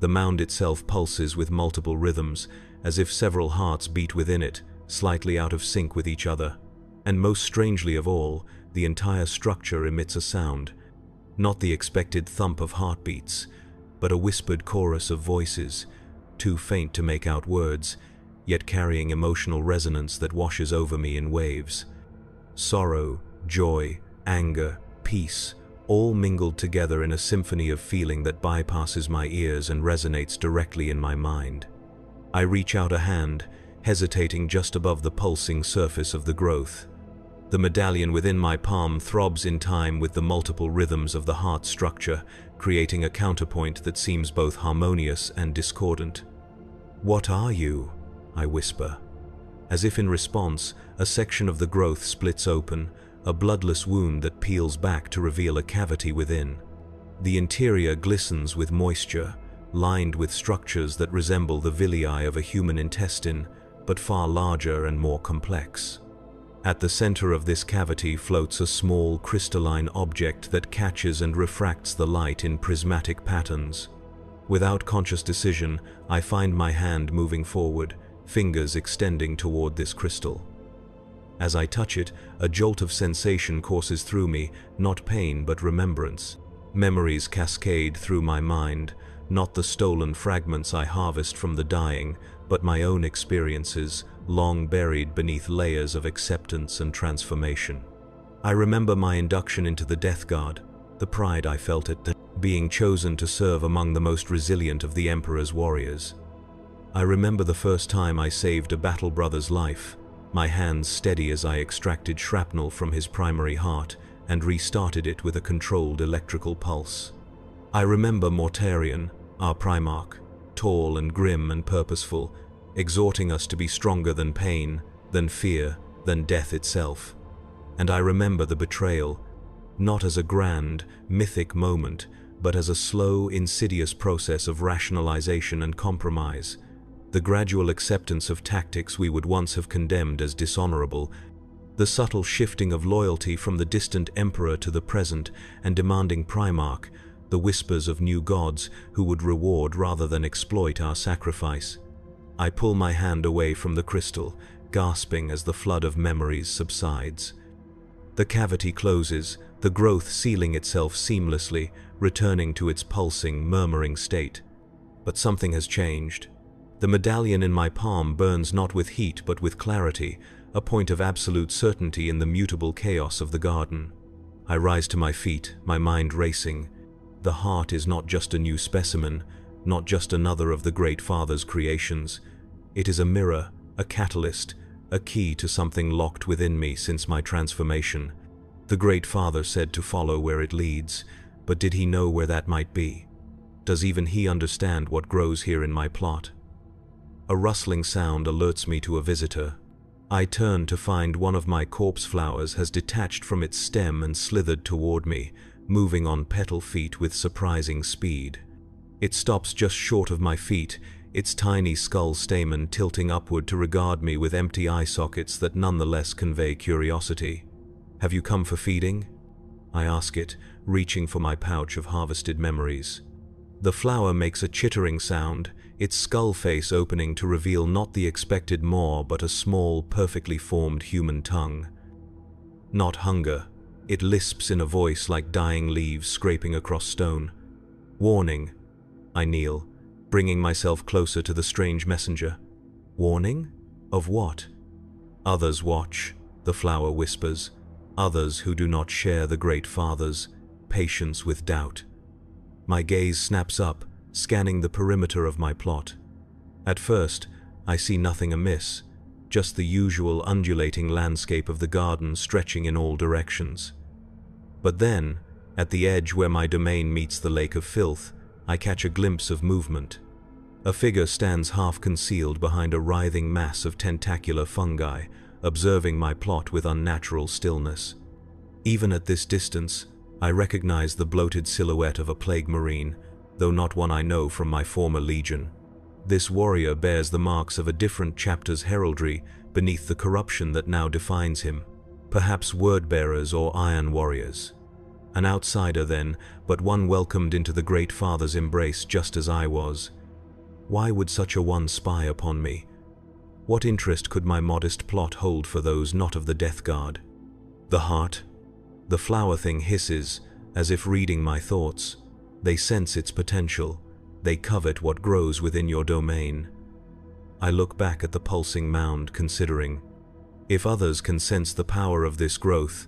The mound itself pulses with multiple rhythms, as if several hearts beat within it, slightly out of sync with each other. And most strangely of all, the entire structure emits a sound, not the expected thump of heartbeats, but a whispered chorus of voices, too faint to make out words, yet carrying emotional resonance that washes over me in waves. Sorrow, joy, anger, peace, all mingled together in a symphony of feeling that bypasses my ears and resonates directly in my mind. I reach out a hand, hesitating just above the pulsing surface of the growth. The medallion within my palm throbs in time with the multiple rhythms of the heart structure, creating a counterpoint that seems both harmonious and discordant. "What are you?" I whisper. As if in response, a section of the growth splits open, a bloodless wound that peels back to reveal a cavity within. The interior glistens with moisture, lined with structures that resemble the villi of a human intestine, but far larger and more complex. At the center of this cavity floats a small crystalline object that catches and refracts the light in prismatic patterns. Without conscious decision, I find my hand moving forward, fingers extending toward this crystal. As I touch it, a jolt of sensation courses through me, not pain but remembrance. Memories cascade through my mind, not the stolen fragments I harvest from the dying, but my own experiences, long buried beneath layers of acceptance and transformation. I remember my induction into the Death Guard, the pride I felt at being chosen to serve among the most resilient of the Emperor's warriors. I remember the first time I saved a battle brother's life, my hands steady as I extracted shrapnel from his primary heart and restarted it with a controlled electrical pulse. I remember Mortarion, our Primarch, tall and grim and purposeful, exhorting us to be stronger than pain, than fear, than death itself. And I remember the betrayal, not as a grand, mythic moment, but as a slow, insidious process of rationalization and compromise, the gradual acceptance of tactics we would once have condemned as dishonorable, the subtle shifting of loyalty from the distant Emperor to the present and demanding Primarch, the whispers of new gods who would reward rather than exploit our sacrifice. I pull my hand away from the crystal, gasping as the flood of memories subsides. The cavity closes, the growth sealing itself seamlessly, returning to its pulsing, murmuring state. But something has changed. The medallion in my palm burns not with heat but with clarity, a point of absolute certainty in the mutable chaos of the garden. I rise to my feet, my mind racing. The heart is not just a new specimen, not just another of the Great Father's creations. It is a mirror, a catalyst, a key to something locked within me since my transformation. The Great Father said to follow where it leads, but did he know where that might be? Does even he understand what grows here in my plot? A rustling sound alerts me to a visitor. I turn to find one of my corpse flowers has detached from its stem and slithered toward me, moving on petal feet with surprising speed. It stops just short of my feet, its tiny skull stamen tilting upward to regard me with empty eye sockets that nonetheless convey curiosity. "Have you come for feeding?" I ask it, reaching for my pouch of harvested memories. The flower makes a chittering sound, its skull face opening to reveal not the expected maw but a small, perfectly formed human tongue. Not hunger. It lisps in a voice like dying leaves scraping across stone. "Warning." I kneel, bringing myself closer to the strange messenger. "Warning? Of what?" "Others watch," the flower whispers. "Others who do not share the Great Father's patience with doubt." My gaze snaps up, scanning the perimeter of my plot. At first, I see nothing amiss, just the usual undulating landscape of the garden stretching in all directions. But then, at the edge where my domain meets the lake of filth, I catch a glimpse of movement. A figure stands half concealed behind a writhing mass of tentacular fungi, observing my plot with unnatural stillness. Even at this distance, I recognize the bloated silhouette of a plague marine, though not one I know from my former legion. This warrior bears the marks of a different chapter's heraldry beneath the corruption that now defines him. Perhaps word-bearers or iron warriors. An outsider then, but one welcomed into the Great Father's embrace just as I was. Why would such a one spy upon me? What interest could my modest plot hold for those not of the Death Guard? The heart? The flower thing hisses, as if reading my thoughts. They sense its potential. They covet what grows within your domain. I look back at the pulsing mound, considering, if others can sense the power of this growth,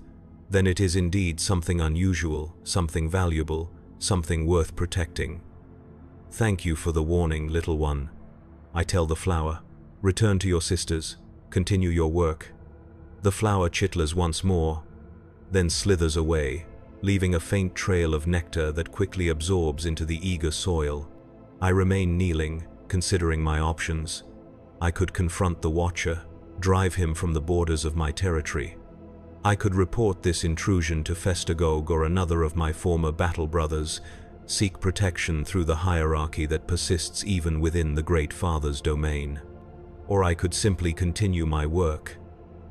then it is indeed something unusual, something valuable, something worth protecting. "Thank you for the warning, little one," I tell the flower. "Return to your sisters. Continue your work." The flower chitlers once more, then slithers away, leaving a faint trail of nectar that quickly absorbs into the eager soil. I remain kneeling, considering my options. I could confront the Watcher, drive him from the borders of my territory. I could report this intrusion to Festagog or another of my former battle brothers, seek protection through the hierarchy that persists even within the Great Father's domain. Or I could simply continue my work,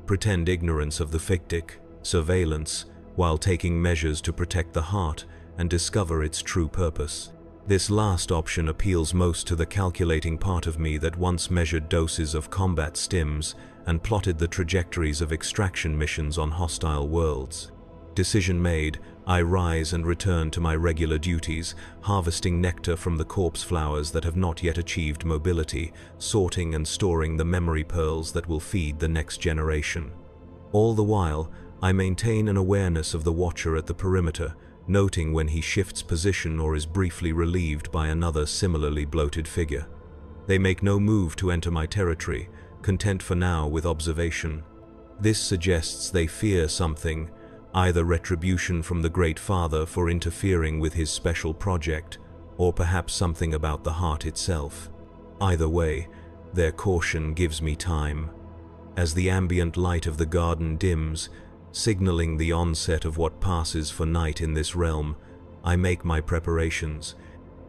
pretend ignorance of the fictic, surveillance, while taking measures to protect the heart and discover its true purpose. This last option appeals most to the calculating part of me that once measured doses of combat stims and plotted the trajectories of extraction missions on hostile worlds. Decision made, I rise and return to my regular duties, harvesting nectar from the corpse flowers that have not yet achieved mobility, sorting and storing the memory pearls that will feed the next generation. All the while, I maintain an awareness of the Watcher at the perimeter, noting when he shifts position or is briefly relieved by another similarly bloated figure. They make no move to enter my territory, content for now with observation. This suggests they fear something, either retribution from the Great Father for interfering with his special project, or perhaps something about the heart itself. Either way, their caution gives me time. As the ambient light of the garden dims, signaling the onset of what passes for night in this realm, I make my preparations.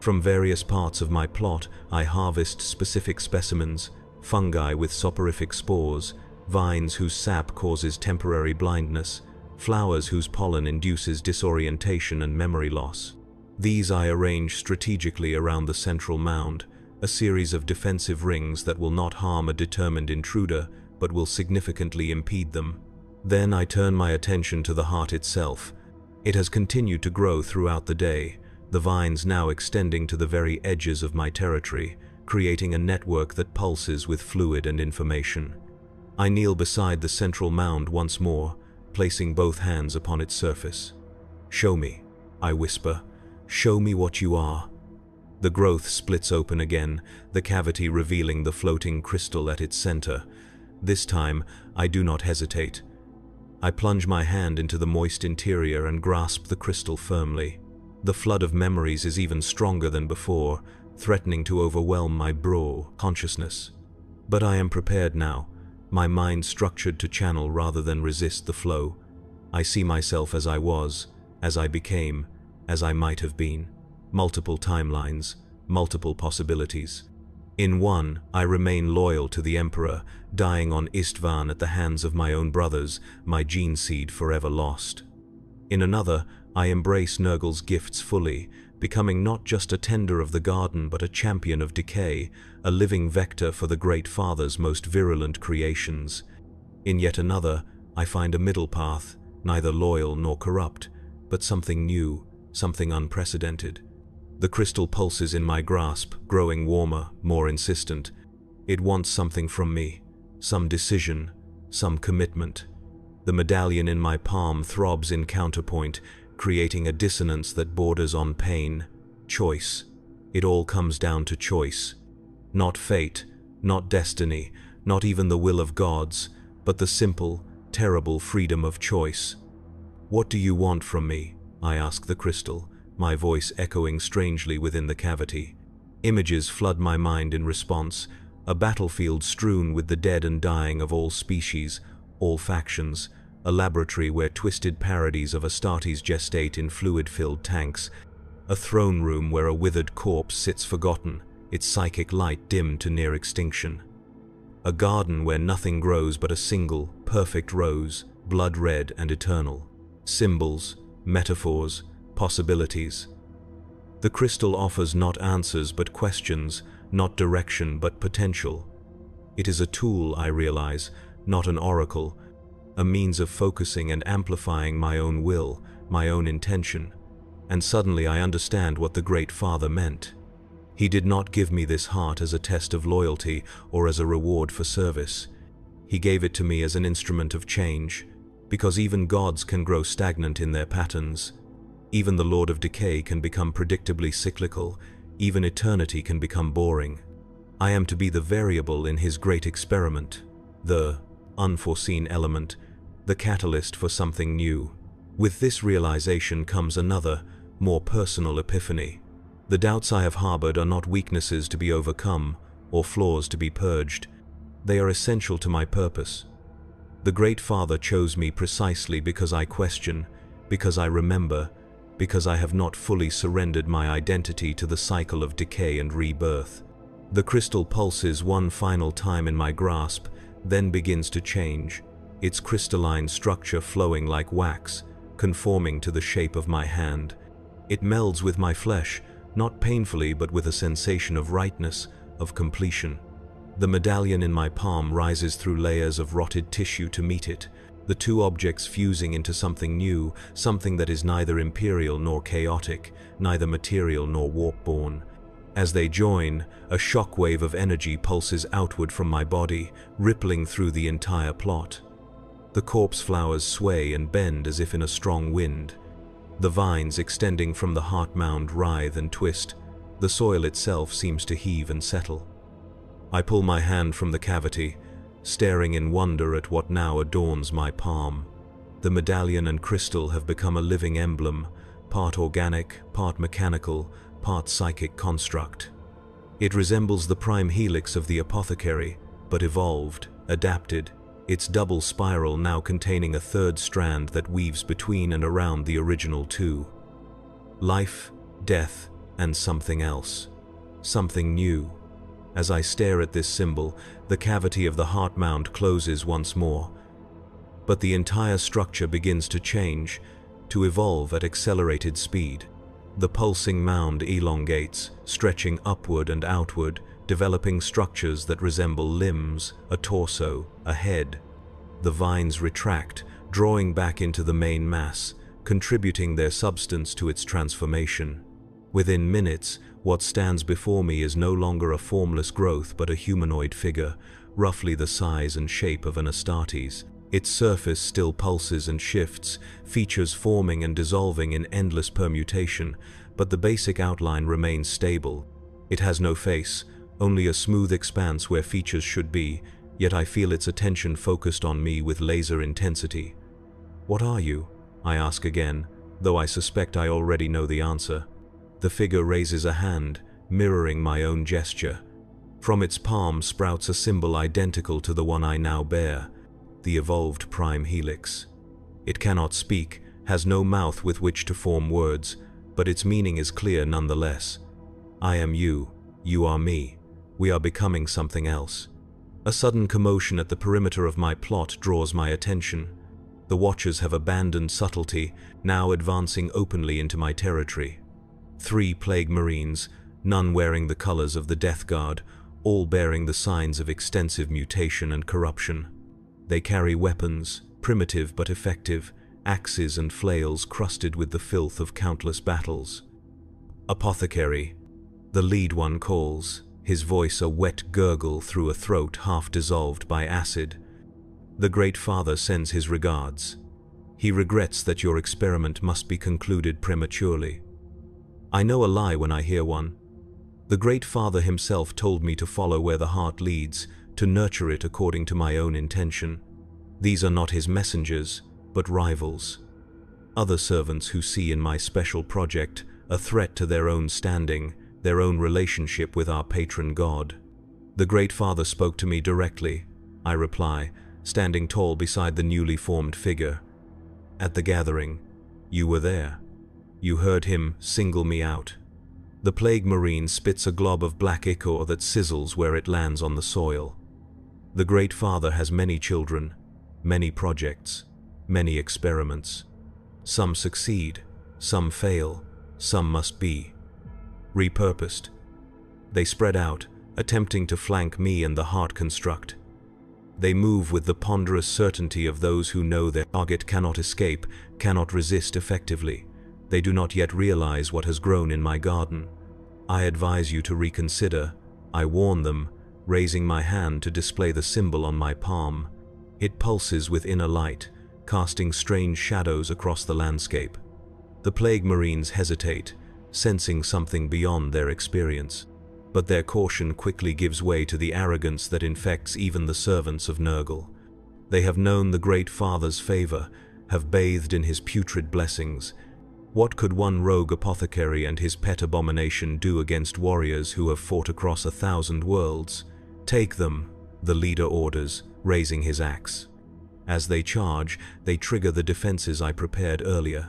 From various parts of my plot, I harvest specific specimens, fungi with soporific spores, vines whose sap causes temporary blindness, flowers whose pollen induces disorientation and memory loss. These I arrange strategically around the central mound, a series of defensive rings that will not harm a determined intruder, but will significantly impede them. Then I turn my attention to the heart itself. It has continued to grow throughout the day, the vines now extending to the very edges of my territory, creating a network that pulses with fluid and information. I kneel beside the central mound once more, placing both hands upon its surface. "Show me," I whisper. "Show me what you are." The growth splits open again, the cavity revealing the floating crystal at its center. This time, I do not hesitate. I plunge my hand into the moist interior and grasp the crystal firmly. The flood of memories is even stronger than before, threatening to overwhelm my broad consciousness. But I am prepared now, my mind structured to channel rather than resist the flow. I see myself as I was, as I became, as I might have been. Multiple timelines, multiple possibilities. In one, I remain loyal to the Emperor, dying on Istvan at the hands of my own brothers, my gene seed forever lost. In another, I embrace Nurgle's gifts fully, becoming not just a tender of the garden but a champion of decay, a living vector for the Great Father's most virulent creations. In yet another, I find a middle path, neither loyal nor corrupt, but something new, something unprecedented. The crystal pulses in my grasp, growing warmer, more insistent. It wants something from me, some decision, some commitment. The medallion in my palm throbs in counterpoint, creating a dissonance that borders on pain. Choice. It all comes down to choice. Not fate, not destiny, not even the will of gods, but the simple, terrible freedom of choice. "What do you want from me?" I ask the crystal, my voice echoing strangely within the cavity. Images flood my mind in response, a battlefield strewn with the dead and dying of all species, all factions, a laboratory where twisted parodies of Astartes gestate in fluid-filled tanks, a throne room where a withered corpse sits forgotten, its psychic light dimmed to near extinction. A garden where nothing grows but a single, perfect rose, blood-red and eternal. Symbols, metaphors, possibilities. The crystal offers not answers but questions, not direction but potential. It is a tool, I realize, not an oracle, a means of focusing and amplifying my own will, my own intention. And suddenly I understand what the Great Father meant. He did not give me this heart as a test of loyalty or as a reward for service. He gave it to me as an instrument of change, because even gods can grow stagnant in their patterns. Even the Lord of Decay can become predictably cyclical, even eternity can become boring. I am to be the variable in his great experiment, the unforeseen element, the catalyst for something new. With this realization comes another, more personal epiphany. The doubts I have harbored are not weaknesses to be overcome or flaws to be purged. They are essential to my purpose. The Great Father chose me precisely because I question, because I remember, because I have not fully surrendered my identity to the cycle of decay and rebirth. The crystal pulses one final time in my grasp, then begins to change, its crystalline structure flowing like wax, conforming to the shape of my hand. It melds with my flesh, not painfully but with a sensation of rightness, of completion. The medallion in my palm rises through layers of rotted tissue to meet it, the two objects fusing into something new, something that is neither imperial nor chaotic, neither material nor warp-born. As they join, a shockwave of energy pulses outward from my body, rippling through the entire plot. The corpse flowers sway and bend as if in a strong wind. The vines extending from the heart mound writhe and twist. The soil itself seems to heave and settle. I pull my hand from the cavity, staring in wonder at what now adorns my palm. The medallion and crystal have become a living emblem, part organic, part mechanical, part psychic construct. It resembles the prime helix of the apothecary, but evolved, adapted, its double spiral now containing a third strand that weaves between and around the original two. Life, death, and something else. Something new. As I stare at this symbol, the cavity of the heart mound closes once more. But the entire structure begins to change, to evolve at accelerated speed. The pulsing mound elongates, stretching upward and outward, developing structures that resemble limbs, a torso, a head. The vines retract, drawing back into the main mass, contributing their substance to its transformation. Within minutes, what stands before me is no longer a formless growth but a humanoid figure, roughly the size and shape of an Astartes. Its surface still pulses and shifts, features forming and dissolving in endless permutation, but the basic outline remains stable. It has no face, only a smooth expanse where features should be, yet I feel its attention focused on me with laser intensity. "What are you?" I ask again, though I suspect I already know the answer. The figure raises a hand, mirroring my own gesture. From its palm sprouts a symbol identical to the one I now bear, the evolved prime helix. It cannot speak, has no mouth with which to form words, but its meaning is clear nonetheless. I am you, you are me. We are becoming something else. A sudden commotion at the perimeter of my plot draws my attention. The Watchers have abandoned subtlety, now advancing openly into my territory. 3 plague marines, none wearing the colors of the Death Guard, all bearing the signs of extensive mutation and corruption. They carry weapons, primitive but effective, axes and flails crusted with the filth of countless battles. "Apothecary," the lead one calls, his voice a wet gurgle through a throat half dissolved by acid. "The Great Father sends his regards. He regrets that your experiment must be concluded prematurely." I know a lie when I hear one. The Great Father himself told me to follow where the heart leads, to nurture it according to my own intention. These are not his messengers, but rivals. Other servants who see in my special project a threat to their own standing, their own relationship with our patron god. "The Great Father spoke to me directly," I reply, standing tall beside the newly formed figure. "At the gathering, you were there. You heard him single me out." The plague marine spits a glob of black ichor that sizzles where it lands on the soil. The Great Father has many children, many projects, many experiments. Some succeed, some fail, some must be repurposed. They spread out, attempting to flank me and the heart construct. They move with the ponderous certainty of those who know their target cannot escape, cannot resist effectively. They do not yet realize what has grown in my garden. I advise you to reconsider. I warn them, raising my hand to display the symbol on my palm. It pulses with inner light, casting strange shadows across the landscape. The plague marines hesitate, sensing something beyond their experience. But their caution quickly gives way to the arrogance that infects even the servants of Nurgle. They have known the Great Father's favor, have bathed in his putrid blessings. What could one rogue apothecary and his pet abomination do against warriors who have fought across 1,000 worlds? "Take them," the leader orders, raising his axe. As they charge, they trigger the defenses I prepared earlier.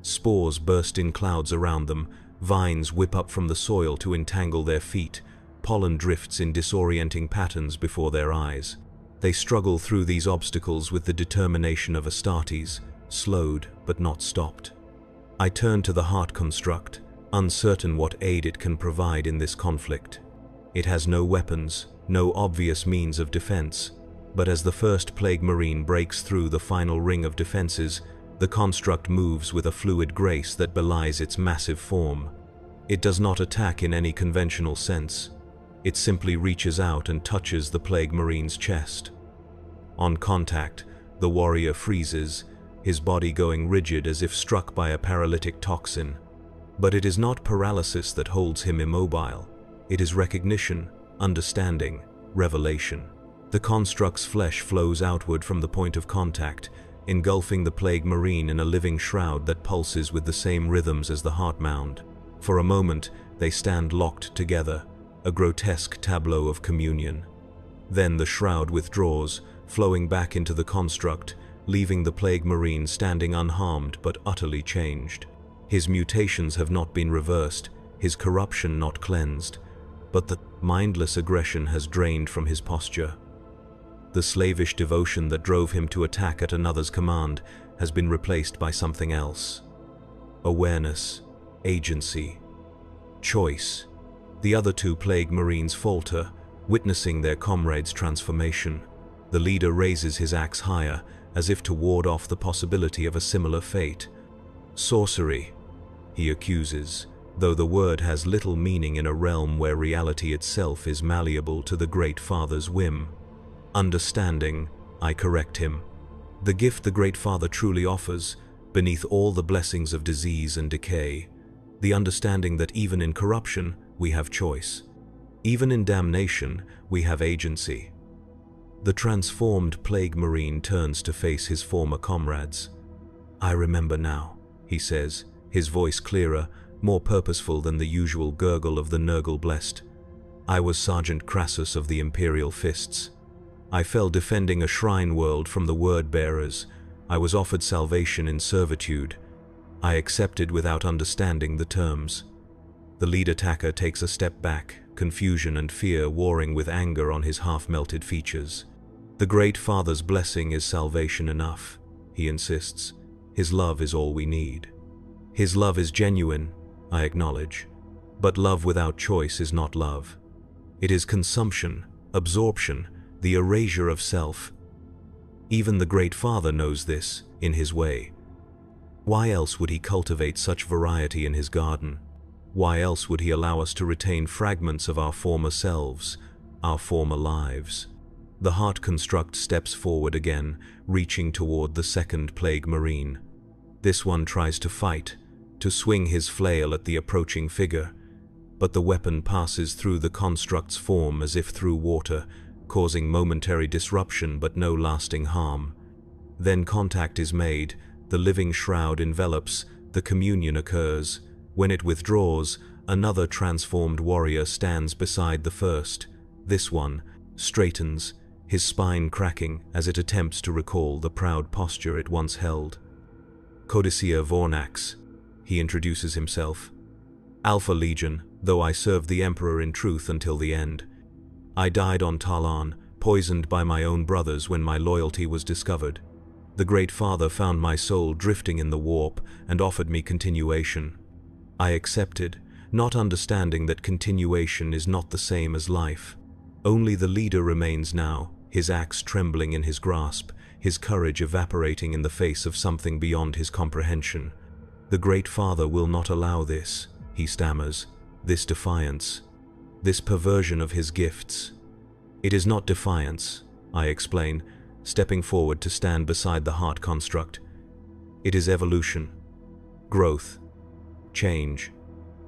Spores burst in clouds around them, vines whip up from the soil to entangle their feet, pollen drifts in disorienting patterns before their eyes. They struggle through these obstacles with the determination of Astartes, slowed but not stopped. I turn to the heart construct, uncertain what aid it can provide in this conflict. It has no weapons, no obvious means of defense, but as the first Plague Marine breaks through the final ring of defenses, the construct moves with a fluid grace that belies its massive form. It does not attack in any conventional sense. It simply reaches out and touches the Plague Marine's chest. On contact, the warrior freezes, his body going rigid as if struck by a paralytic toxin. But it is not paralysis that holds him immobile. It is recognition, understanding, revelation. The construct's flesh flows outward from the point of contact, engulfing the Plague Marine in a living shroud that pulses with the same rhythms as the heart mound. For a moment, they stand locked together, a grotesque tableau of communion. Then the shroud withdraws, flowing back into the construct, leaving the Plague Marine standing unharmed but utterly changed. His mutations have not been reversed, his corruption not cleansed, but the mindless aggression has drained from his posture. The slavish devotion that drove him to attack at another's command has been replaced by something else. Awareness, agency, choice. The other two Plague Marines falter, witnessing their comrade's transformation. The leader raises his axe higher, as if to ward off the possibility of a similar fate. Sorcery, he accuses, though the word has little meaning in a realm where reality itself is malleable to the Great Father's whim. Understanding, I correct him. The gift the Great Father truly offers, beneath all the blessings of disease and decay, the understanding that even in corruption, we have choice. Even in damnation, we have agency. The transformed Plague Marine turns to face his former comrades. "I remember now," he says, his voice clearer, more purposeful than the usual gurgle of the Nurgle blessed. "I was Sergeant Crassus of the Imperial Fists. I fell defending a shrine world from the word-bearers. I was offered salvation in servitude. I accepted without understanding the terms." The lead attacker takes a step back, confusion and fear warring with anger on his half-melted features. "The Great Father's blessing is salvation enough," he insists. "His love is all we need." "His love is genuine," I acknowledge. "But love without choice is not love. It is consumption, absorption, the erasure of self. Even the Great Father knows this, in his way. Why else would he cultivate such variety in his garden? Why else would he allow us to retain fragments of our former selves, our former lives?" The heart construct steps forward again, reaching toward the second Plague Marine. This one tries to fight, to swing his flail at the approaching figure, but the weapon passes through the construct's form as if through water, causing momentary disruption but no lasting harm. Then contact is made, the living shroud envelops, the communion occurs. When it withdraws, another transformed warrior stands beside the first. This one straightens, his spine cracking as it attempts to recall the proud posture it once held. "Codicea Vornax," he introduces himself. "Alpha Legion, though I served the Emperor in truth until the end. I died on Talan, poisoned by my own brothers when my loyalty was discovered. The Great Father found my soul drifting in the warp and offered me continuation. I accepted, not understanding that continuation is not the same as life. Only the leader remains now, his axe trembling in his grasp, his courage evaporating in the face of something beyond his comprehension. The Great Father will not allow this," he stammers, "this defiance, this perversion of his gifts." "It is not defiance," I explain, stepping forward to stand beside the heart construct. "It is evolution, growth, change,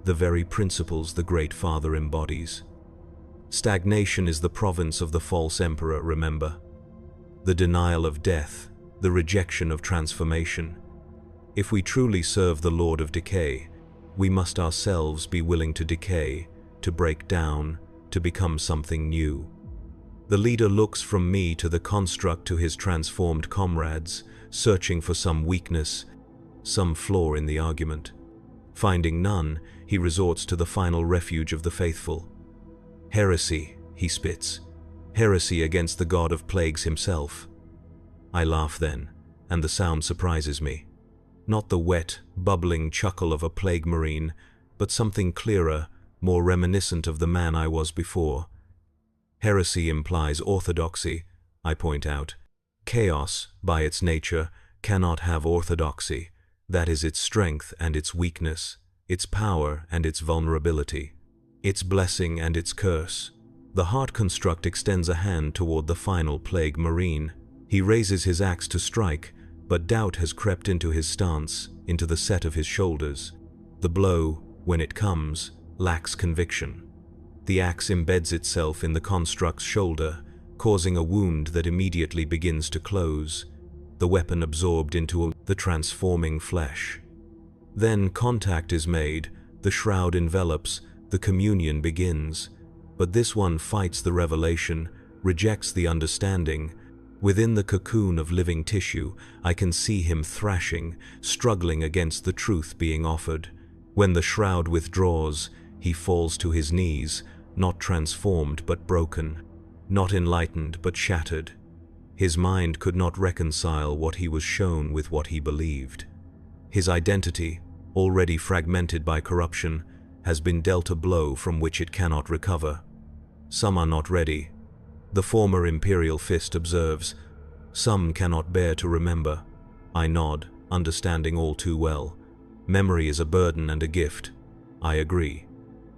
the very principles the Great Father embodies. Stagnation is the province of the false emperor, remember. The denial of death, the rejection of transformation. If we truly serve the Lord of Decay, we must ourselves be willing to decay, to break down, to become something new." The leader looks from me to the construct to his transformed comrades, searching for some weakness, some flaw in the argument. Finding none, he resorts to the final refuge of the faithful. "Heresy," he spits. "Heresy against the god of plagues himself." I laugh then, and the sound surprises me. Not the wet, bubbling chuckle of a Plague Marine, but something clearer, more reminiscent of the man I was before. Heresy implies orthodoxy, I point out. Chaos, by its nature, cannot have orthodoxy. That is its strength and its weakness, its power and its vulnerability, its blessing and its curse. The heart construct extends a hand toward the final plague marine. He raises his axe to strike, but doubt has crept into his stance, into the set of his shoulders. The blow, when it comes, lacks conviction. The axe embeds itself in the construct's shoulder, causing a wound that immediately begins to close, the weapon absorbed into the transforming flesh. Then contact is made, the shroud envelops, the communion begins. But this one fights the revelation, rejects the understanding. Within the cocoon of living tissue, I can see him thrashing, struggling against the truth being offered. When the shroud withdraws, he falls to his knees, not transformed but broken, not enlightened but shattered. His mind could not reconcile what he was shown with what he believed. His identity, already fragmented by corruption, has been dealt a blow from which it cannot recover. Some are not ready. The former imperial fist observes. Some cannot bear to remember. I nod, understanding all too well. Memory is a burden and a gift. I agree.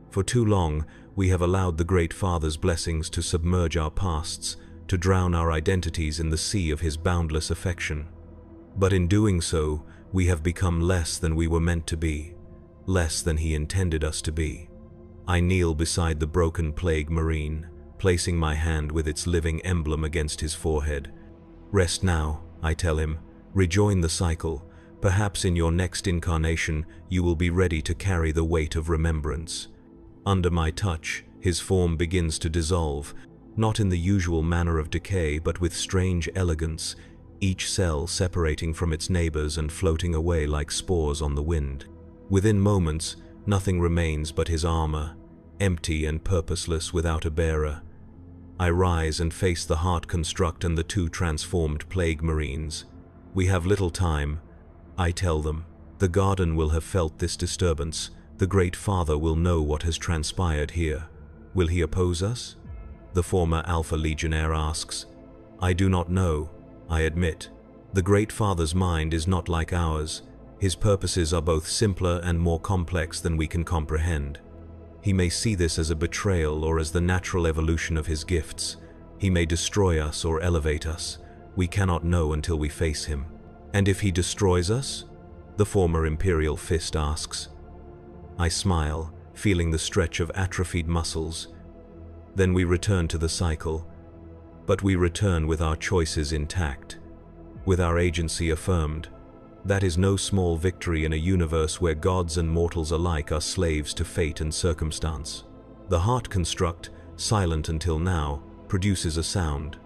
For too long, we have allowed the Great Father's blessings to submerge our pasts, to drown our identities in the sea of his boundless affection. But in doing so, we have become less than we were meant to be, less than he intended us to be. I kneel beside the broken plague marine, placing my hand with its living emblem against his forehead. Rest now, I tell him. Rejoin the cycle. Perhaps in your next incarnation you will be ready to carry the weight of remembrance. Under my touch, his form begins to dissolve, not in the usual manner of decay, but with strange elegance, each cell separating from its neighbors and floating away like spores on the wind. Within moments, nothing remains but his armor, empty and purposeless without a bearer. I rise and face the heart construct and the two transformed plague marines. We have little time, I tell them. The garden will have felt this disturbance. The Great Father will know what has transpired here. Will he oppose us? The former Alpha Legionnaire asks. I do not know, I admit. The Great Father's mind is not like ours. His purposes are both simpler and more complex than we can comprehend. He may see this as a betrayal or as the natural evolution of his gifts. He may destroy us or elevate us. We cannot know until we face him. And if he destroys us? The former Imperial Fist asks. I smile, feeling the stretch of atrophied muscles. Then we return to the cycle. But we return with our choices intact, with our agency affirmed. That is no small victory in a universe where gods and mortals alike are slaves to fate and circumstance. The heart construct, silent until now, produces a sound.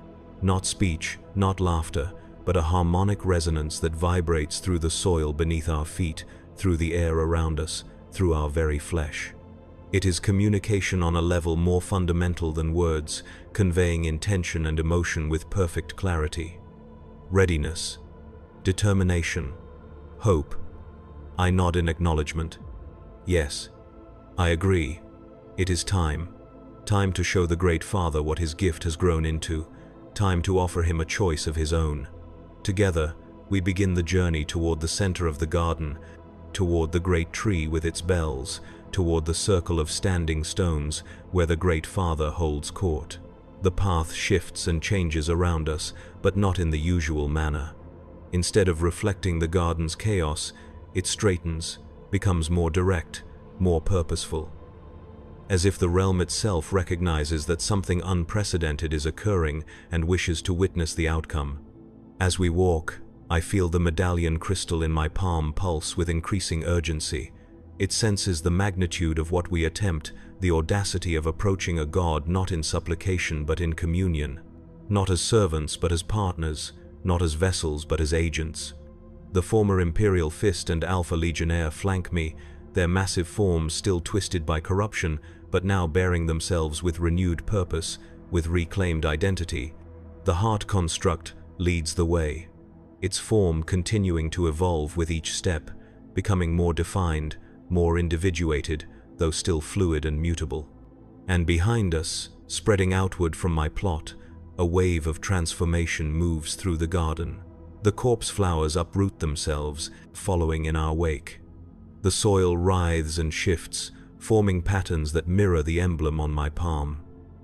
Not speech, not laughter, but a harmonic resonance that vibrates through the soil beneath our feet, through the air around us, through our very flesh. It is communication on a level more fundamental than words, conveying intention and emotion with perfect clarity. Readiness, determination, hope. I nod in acknowledgement. Yes, I agree. It is time. Time to show the Great Father what his gift has grown into. Time to offer him a choice of his own. Together, we begin the journey toward the center of the garden, toward the great tree with its bells, toward the circle of standing stones where the Great Father holds court. The path shifts and changes around us, but not in the usual manner. Instead of reflecting the garden's chaos, it straightens, becomes more direct, more purposeful. As if the realm itself recognizes that something unprecedented is occurring and wishes to witness the outcome. As we walk, I feel the medallion crystal in my palm pulse with increasing urgency. It senses the magnitude of what we attempt, the audacity of approaching a god not in supplication but in communion, not as servants but as partners, not as vessels but as agents. The former Imperial Fist and Alpha Legionnaire flank me, their massive forms still twisted by corruption, but now bearing themselves with renewed purpose, with reclaimed identity. The heart construct leads the way, its form continuing to evolve with each step, becoming more defined, more individuated, though still fluid and mutable. And behind us, spreading outward from my plot, a wave of transformation moves through the garden. The corpse flowers uproot themselves, following in our wake. The soil writhes and shifts, forming patterns that mirror the emblem on my palm.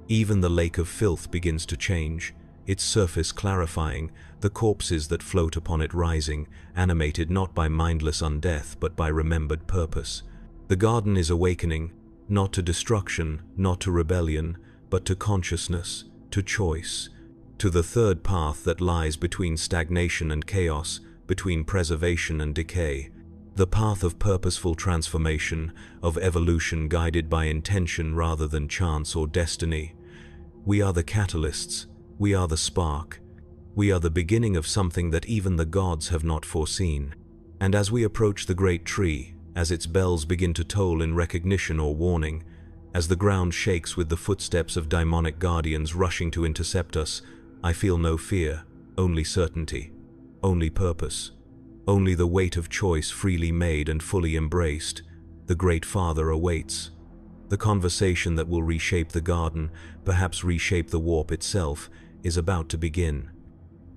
Even the lake of filth begins to change, its surface clarifying, the corpses that float upon it rising, animated not by mindless undeath but by remembered purpose. The garden is awakening, not to destruction, not to rebellion, but to consciousness, to choice, to the third path that lies between stagnation and chaos, between preservation and decay. The path of purposeful transformation, of evolution guided by intention rather than chance or destiny. We are the catalysts, we are the spark, we are the beginning of something that even the gods have not foreseen. And as we approach the great tree, as its bells begin to toll in recognition or warning, as the ground shakes with the footsteps of daimonic guardians rushing to intercept us, I feel no fear, only certainty, only purpose. Only the weight of choice freely made and fully embraced. The Great Father awaits. The conversation that will reshape the garden, perhaps reshape the warp itself, is about to begin.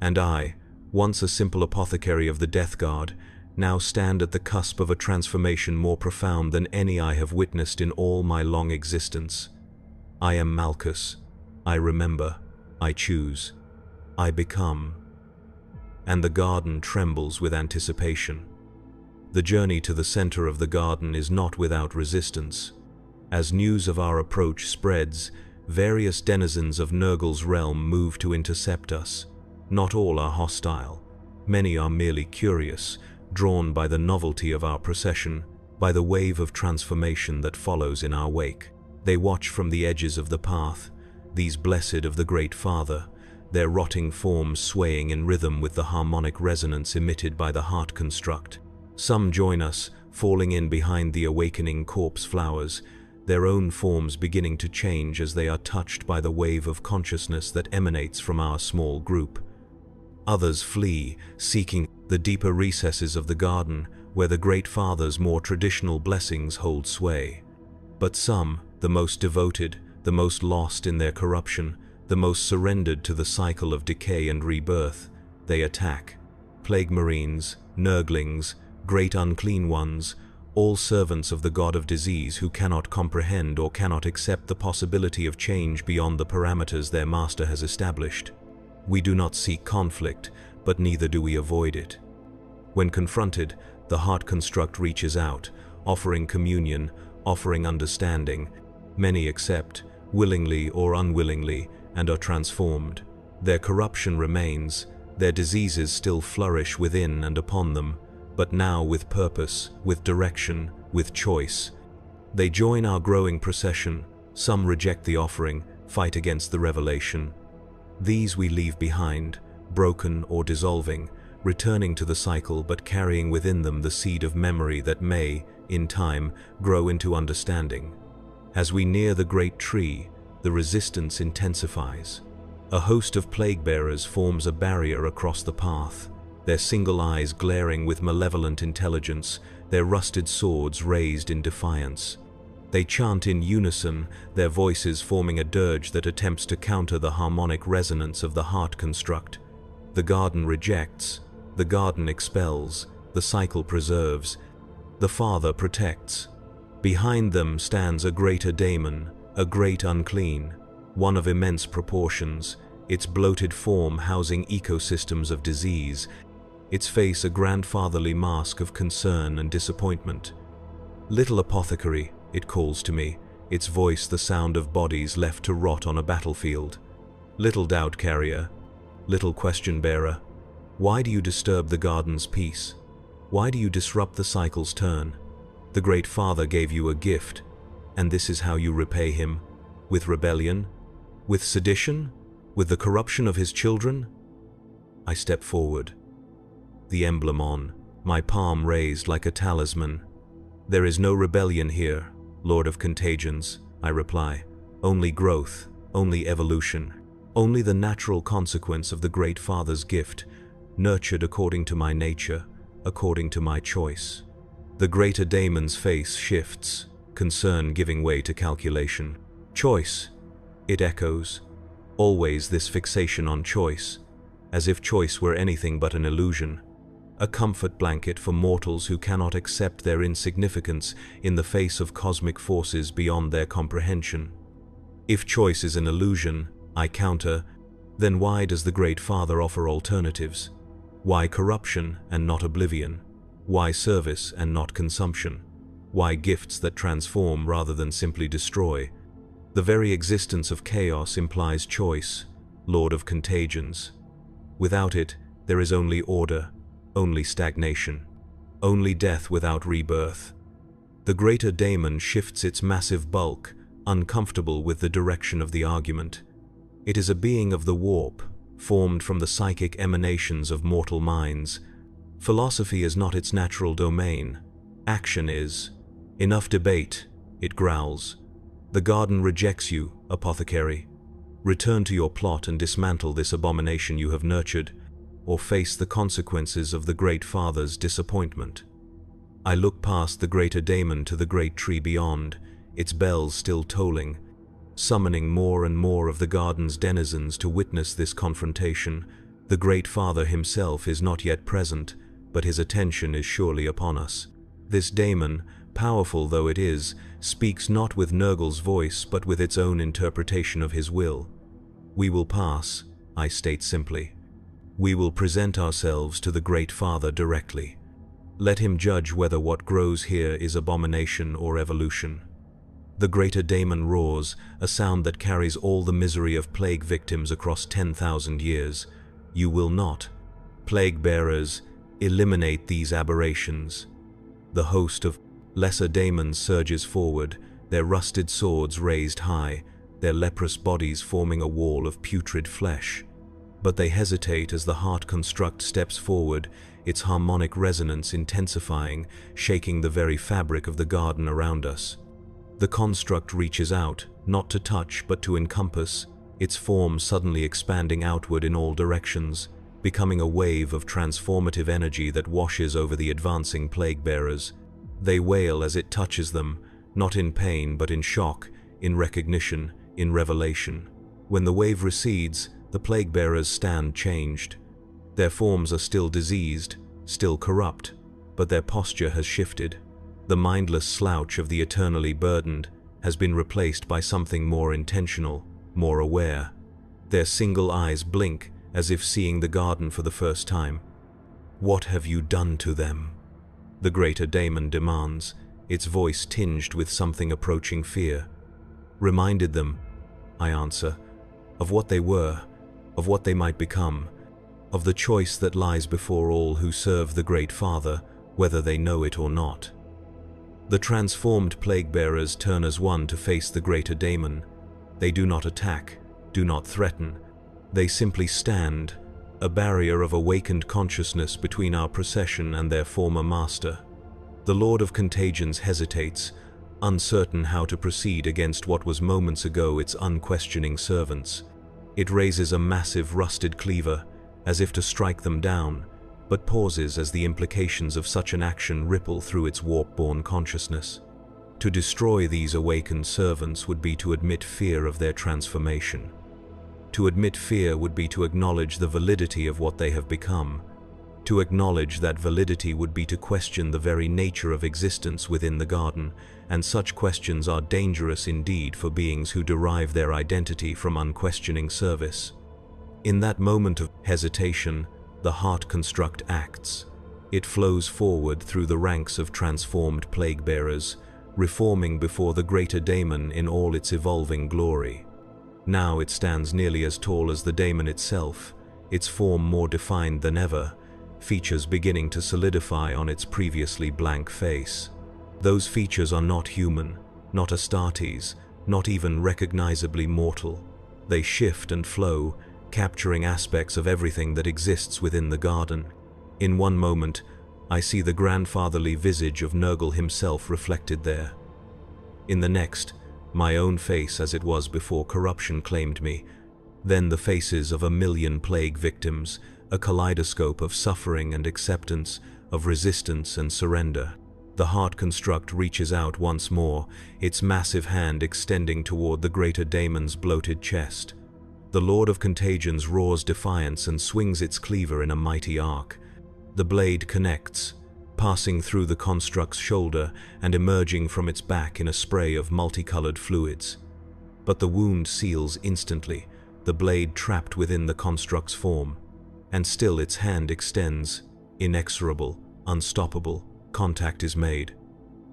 And I, once a simple apothecary of the Death Guard, now stand at the cusp of a transformation more profound than any I have witnessed in all my long existence. I am Malchus. I remember. I choose. I become. And the garden trembles with anticipation. The journey to the center of the garden is not without resistance. As news of our approach spreads, various denizens of Nurgle's realm move to intercept us. Not all are hostile. Many are merely curious, drawn by the novelty of our procession, by the wave of transformation that follows in our wake. They watch from the edges of the path, these blessed of the Great Father, their rotting forms swaying in rhythm with the harmonic resonance emitted by the heart construct. Some join us, falling in behind the awakening corpse flowers, their own forms beginning to change as they are touched by the wave of consciousness that emanates from our small group. Others flee, seeking the deeper recesses of the garden, where the Great Father's more traditional blessings hold sway. But some, the most devoted, the most lost in their corruption, the most surrendered to the cycle of decay and rebirth, they attack. Plague Marines, Nurglings, great unclean ones, all servants of the god of disease who cannot comprehend or cannot accept the possibility of change beyond the parameters their master has established. We do not seek conflict, but neither do we avoid it. When confronted, the heart construct reaches out, offering communion, offering understanding. Many accept, willingly or unwillingly, and are transformed. Their corruption remains, their diseases still flourish within and upon them, but now with purpose, with direction, with choice. They join our growing procession, some reject the offering, fight against the revelation. These we leave behind, broken or dissolving, returning to the cycle but carrying within them the seed of memory that may, in time, grow into understanding. As we near the great tree, the resistance intensifies. A host of plague-bearers forms a barrier across the path, their single eyes glaring with malevolent intelligence, their rusted swords raised in defiance. They chant in unison, their voices forming a dirge that attempts to counter the harmonic resonance of the heart construct. The garden rejects, the garden expels, the cycle preserves, the Father protects. Behind them stands a greater daemon, a great unclean, one of immense proportions, its bloated form housing ecosystems of disease, its face a grandfatherly mask of concern and disappointment. Little apothecary, it calls to me, its voice the sound of bodies left to rot on a battlefield. Little doubt carrier, little question bearer, why do you disturb the garden's peace? Why do you disrupt the cycle's turn? The Great Father gave you a gift, and this is how you repay him? With rebellion? With sedition? With the corruption of his children? I step forward, the emblem on, my palm raised like a talisman. There is no rebellion here, Lord of Contagions, I reply. Only growth, only evolution, only the natural consequence of the Great Father's gift, nurtured according to my nature, according to my choice. The greater daemon's face shifts, concern giving way to calculation. Choice, it echoes. Always this fixation on choice, as if choice were anything but an illusion. A comfort blanket for mortals who cannot accept their insignificance in the face of cosmic forces beyond their comprehension. If choice is an illusion, I counter, then why does the Great Father offer alternatives? Why corruption and not oblivion? Why service and not consumption? Why gifts that transform rather than simply destroy? The very existence of chaos implies choice, Lord of Contagions. Without it, there is only order, only stagnation, only death without rebirth. The greater daemon shifts its massive bulk, uncomfortable with the direction of the argument. It is a being of the warp, formed from the psychic emanations of mortal minds. Philosophy is not its natural domain. Action is. Enough debate, it growls. The garden rejects you, apothecary. Return to your plot and dismantle this abomination you have nurtured, or face the consequences of the Great Father's disappointment. I look past the greater daemon to the great tree beyond, its bells still tolling, summoning more and more of the garden's denizens to witness this confrontation. The Great Father himself is not yet present, but his attention is surely upon us. This daemon, powerful though it is, speaks not with Nurgle's voice but with its own interpretation of his will. We will pass, I state simply. We will present ourselves to the Great Father directly. Let him judge whether what grows here is abomination or evolution. The greater daemon roars, a sound that carries all the misery of plague victims across 10,000 years. You will not, plague bearers, eliminate these aberrations. The host of lesser daemons surges forward, their rusted swords raised high, their leprous bodies forming a wall of putrid flesh. But they hesitate as the heart construct steps forward, its harmonic resonance intensifying, shaking the very fabric of the garden around us. The construct reaches out, not to touch but to encompass, its form suddenly expanding outward in all directions, becoming a wave of transformative energy that washes over the advancing plague bearers. They wail as it touches them, not in pain but in shock, in recognition, in revelation. When the wave recedes, the plague bearers stand changed. Their forms are still diseased, still corrupt, but their posture has shifted. The mindless slouch of the eternally burdened has been replaced by something more intentional, more aware. Their single eyes blink as if seeing the garden for the first time. What have you done to them? The greater daemon demands, its voice tinged with something approaching fear. Reminded them, I answer, of what they were, of what they might become, of the choice that lies before all who serve the Great Father, whether they know it or not. The transformed plague bearers turn as one to face the greater daemon. They do not attack, do not threaten. They simply stand, a barrier of awakened consciousness between our procession and their former master. The Lord of Contagions hesitates, uncertain how to proceed against what was moments ago its unquestioning servants. It raises a massive rusted cleaver, as if to strike them down, but pauses as the implications of such an action ripple through its warp-born consciousness. To destroy these awakened servants would be to admit fear of their transformation. To admit fear would be to acknowledge the validity of what they have become. To acknowledge that validity would be to question the very nature of existence within the garden, and such questions are dangerous indeed for beings who derive their identity from unquestioning service. In that moment of hesitation, the heart construct acts. It flows forward through the ranks of transformed plague bearers, reforming before the greater daemon in all its evolving glory. Now it stands nearly as tall as the daemon itself, its form more defined than ever, features beginning to solidify on its previously blank face. Those features are not human, not Astartes, not even recognizably mortal. They shift and flow, capturing aspects of everything that exists within the garden. In one moment, I see the grandfatherly visage of Nurgle himself reflected there. In the next, my own face as it was before corruption claimed me. Then the faces of 1,000,000 plague victims, a kaleidoscope of suffering and acceptance, of resistance and surrender. The heart construct reaches out once more, its massive hand extending toward the greater daemon's bloated chest. The Lord of Contagions roars defiance and swings its cleaver in a mighty arc. The blade connects, passing through the construct's shoulder and emerging from its back in a spray of multicolored fluids. But the wound seals instantly, the blade trapped within the construct's form. And still its hand extends, inexorable, unstoppable. Contact is made.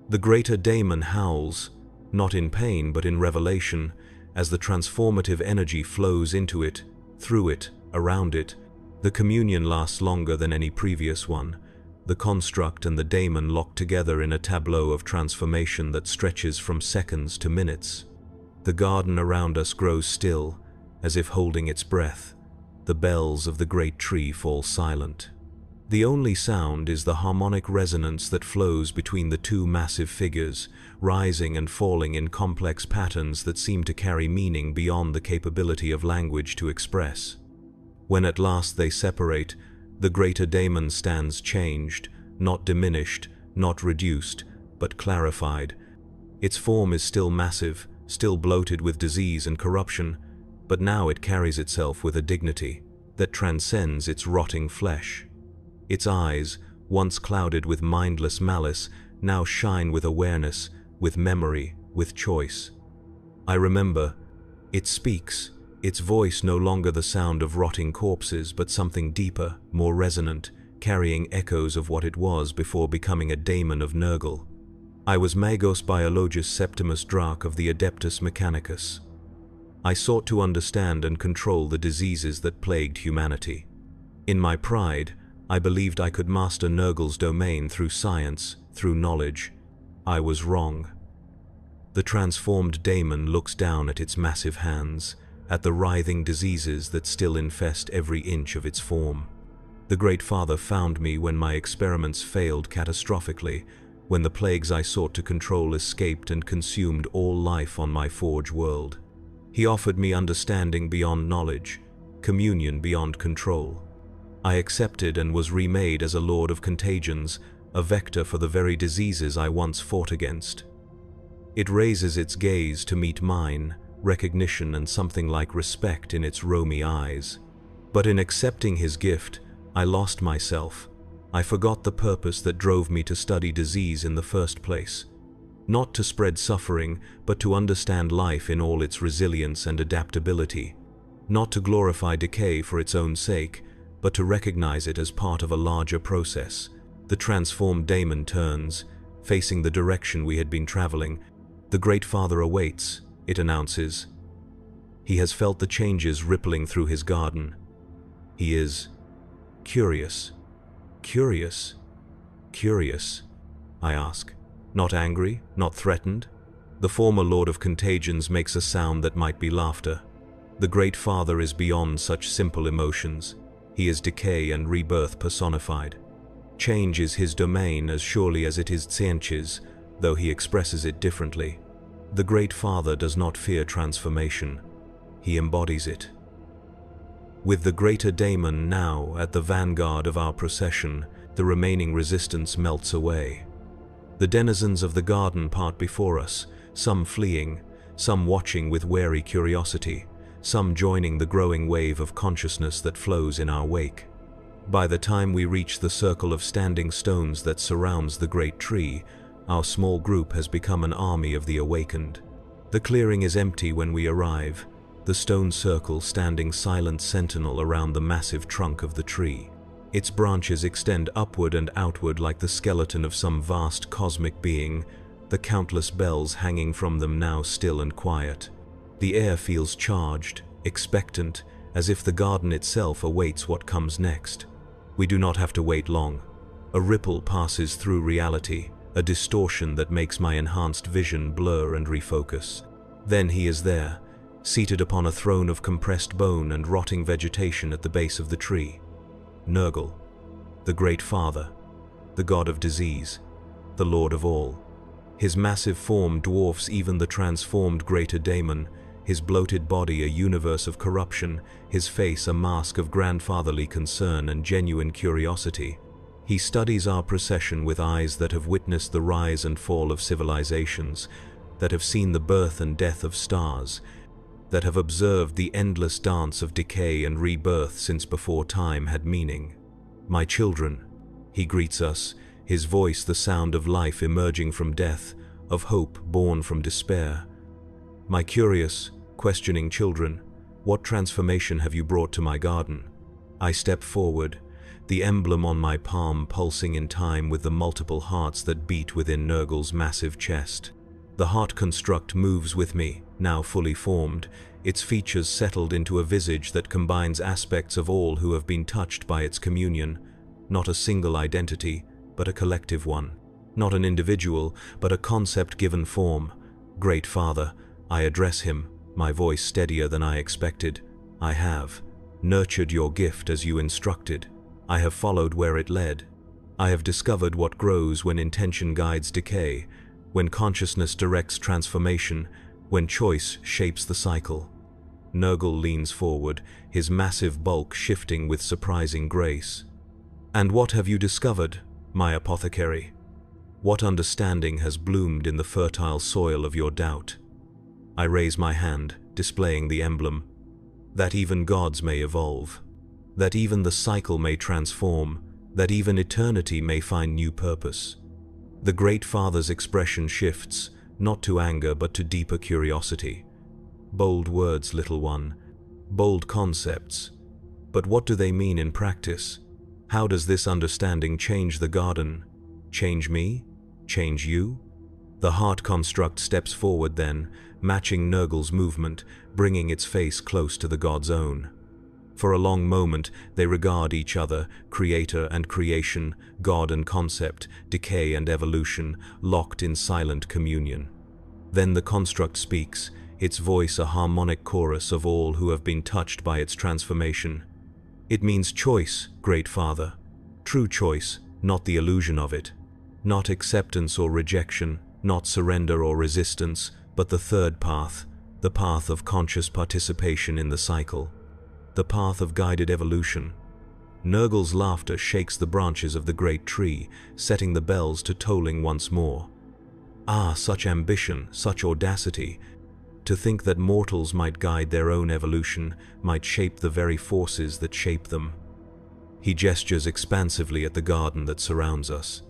The greater daemon howls, not in pain but in revelation, as the transformative energy flows into it, through it, around it. The communion lasts longer than any previous one. The construct and the daemon lock together in a tableau of transformation that stretches from seconds to minutes. The garden around us grows still, as if holding its breath. The bells of the great tree fall silent. The only sound is the harmonic resonance that flows between the two massive figures, rising and falling in complex patterns that seem to carry meaning beyond the capability of language to express. When at last they separate, the greater daemon stands changed, not diminished, not reduced, but clarified. Its form is still massive, still bloated with disease and corruption, but now it carries itself with a dignity that transcends its rotting flesh. Its eyes, once clouded with mindless malice, now shine with awareness, with memory, with choice. I remember, it speaks, its voice no longer the sound of rotting corpses, but something deeper, more resonant, carrying echoes of what it was before becoming a daemon of Nurgle. I was Magos Biologus Septimus Drach of the Adeptus Mechanicus. I sought to understand and control the diseases that plagued humanity. In my pride, I believed I could master Nurgle's domain through science, through knowledge. I was wrong. The transformed daemon looks down at its massive hands, at the writhing diseases that still infest every inch of its form. The Great Father found me when my experiments failed catastrophically, when the plagues I sought to control escaped and consumed all life on my forge world. He offered me understanding beyond knowledge, communion beyond control. I accepted and was remade as a Lord of Contagions, a vector for the very diseases I once fought against. It raises its gaze to meet mine, recognition and something like respect in its roamy eyes. But in accepting his gift, I lost myself. I forgot the purpose that drove me to study disease in the first place. Not to spread suffering, but to understand life in all its resilience and adaptability. Not to glorify decay for its own sake, but to recognize it as part of a larger process. The transformed daemon turns, facing the direction we had been traveling. The Great Father awaits, it announces. He has felt the changes rippling through his garden. He is curious. Curious? Curious? I ask. Not angry, not threatened? The former Lord of Contagions makes a sound that might be laughter. The Great Father is beyond such simple emotions. He is decay and rebirth personified. Change is his domain as surely as it is Tsienchi's, though he expresses it differently. The Great Father does not fear transformation. He embodies it. With the greater daemon now at the vanguard of our procession, the remaining resistance melts away. The denizens of the garden part before us, some fleeing, some watching with wary curiosity, some joining the growing wave of consciousness that flows in our wake. By the time we reach the circle of standing stones that surrounds the great tree, our small group has become an army of the awakened. The clearing is empty when we arrive, the stone circle standing silent sentinel around the massive trunk of the tree. Its branches extend upward and outward like the skeleton of some vast cosmic being, the countless bells hanging from them now still and quiet. The air feels charged, expectant, as if the garden itself awaits what comes next. We do not have to wait long. A ripple passes through reality, a distortion that makes my enhanced vision blur and refocus. Then he is there, seated upon a throne of compressed bone and rotting vegetation at the base of the tree. Nurgle, the Great Father, the god of disease, the Lord of all. His massive form dwarfs even the transformed greater daemon, his bloated body a universe of corruption, his face a mask of grandfatherly concern and genuine curiosity. He studies our procession with eyes that have witnessed the rise and fall of civilizations, that have seen the birth and death of stars, that have observed the endless dance of decay and rebirth since before time had meaning. My children, he greets us, his voice the sound of life emerging from death, of hope born from despair. My curious, questioning children, what transformation have you brought to my garden? I step forward, the emblem on my palm pulsing in time with the multiple hearts that beat within Nurgle's massive chest. The heart construct moves with me, now fully formed, its features settled into a visage that combines aspects of all who have been touched by its communion, not a single identity, but a collective one. Not an individual, but a concept given form. Great Father, I address him, my voice steadier than I expected. I have nurtured your gift as you instructed. I have followed where it led. I have discovered what grows when intention guides decay, when consciousness directs transformation, when choice shapes the cycle. Nurgle leans forward, his massive bulk shifting with surprising grace. And what have you discovered, my apothecary? What understanding has bloomed in the fertile soil of your doubt? I raise my hand, displaying the emblem. That even gods may evolve. That even the cycle may transform. That even eternity may find new purpose. The Great Father's expression shifts, not to anger but to deeper curiosity. Bold words, little one. Bold concepts. But what do they mean in practice? How does this understanding change the garden? Change me? Change you? The heart construct steps forward then, matching Nurgle's movement, bringing its face close to the god's own. For a long moment, they regard each other, creator and creation, god and concept, decay and evolution, locked in silent communion. Then the construct speaks, its voice a harmonic chorus of all who have been touched by its transformation. It means choice, Great Father. True choice, not the illusion of it. Not acceptance or rejection, not surrender or resistance, but the third path, the path of conscious participation in the cycle. The path of guided evolution. Nurgle's laughter shakes the branches of the great tree, setting the bells to tolling once more. Ah, such ambition, such audacity! To think that mortals might guide their own evolution, might shape the very forces that shape them. He gestures expansively at the garden that surrounds us.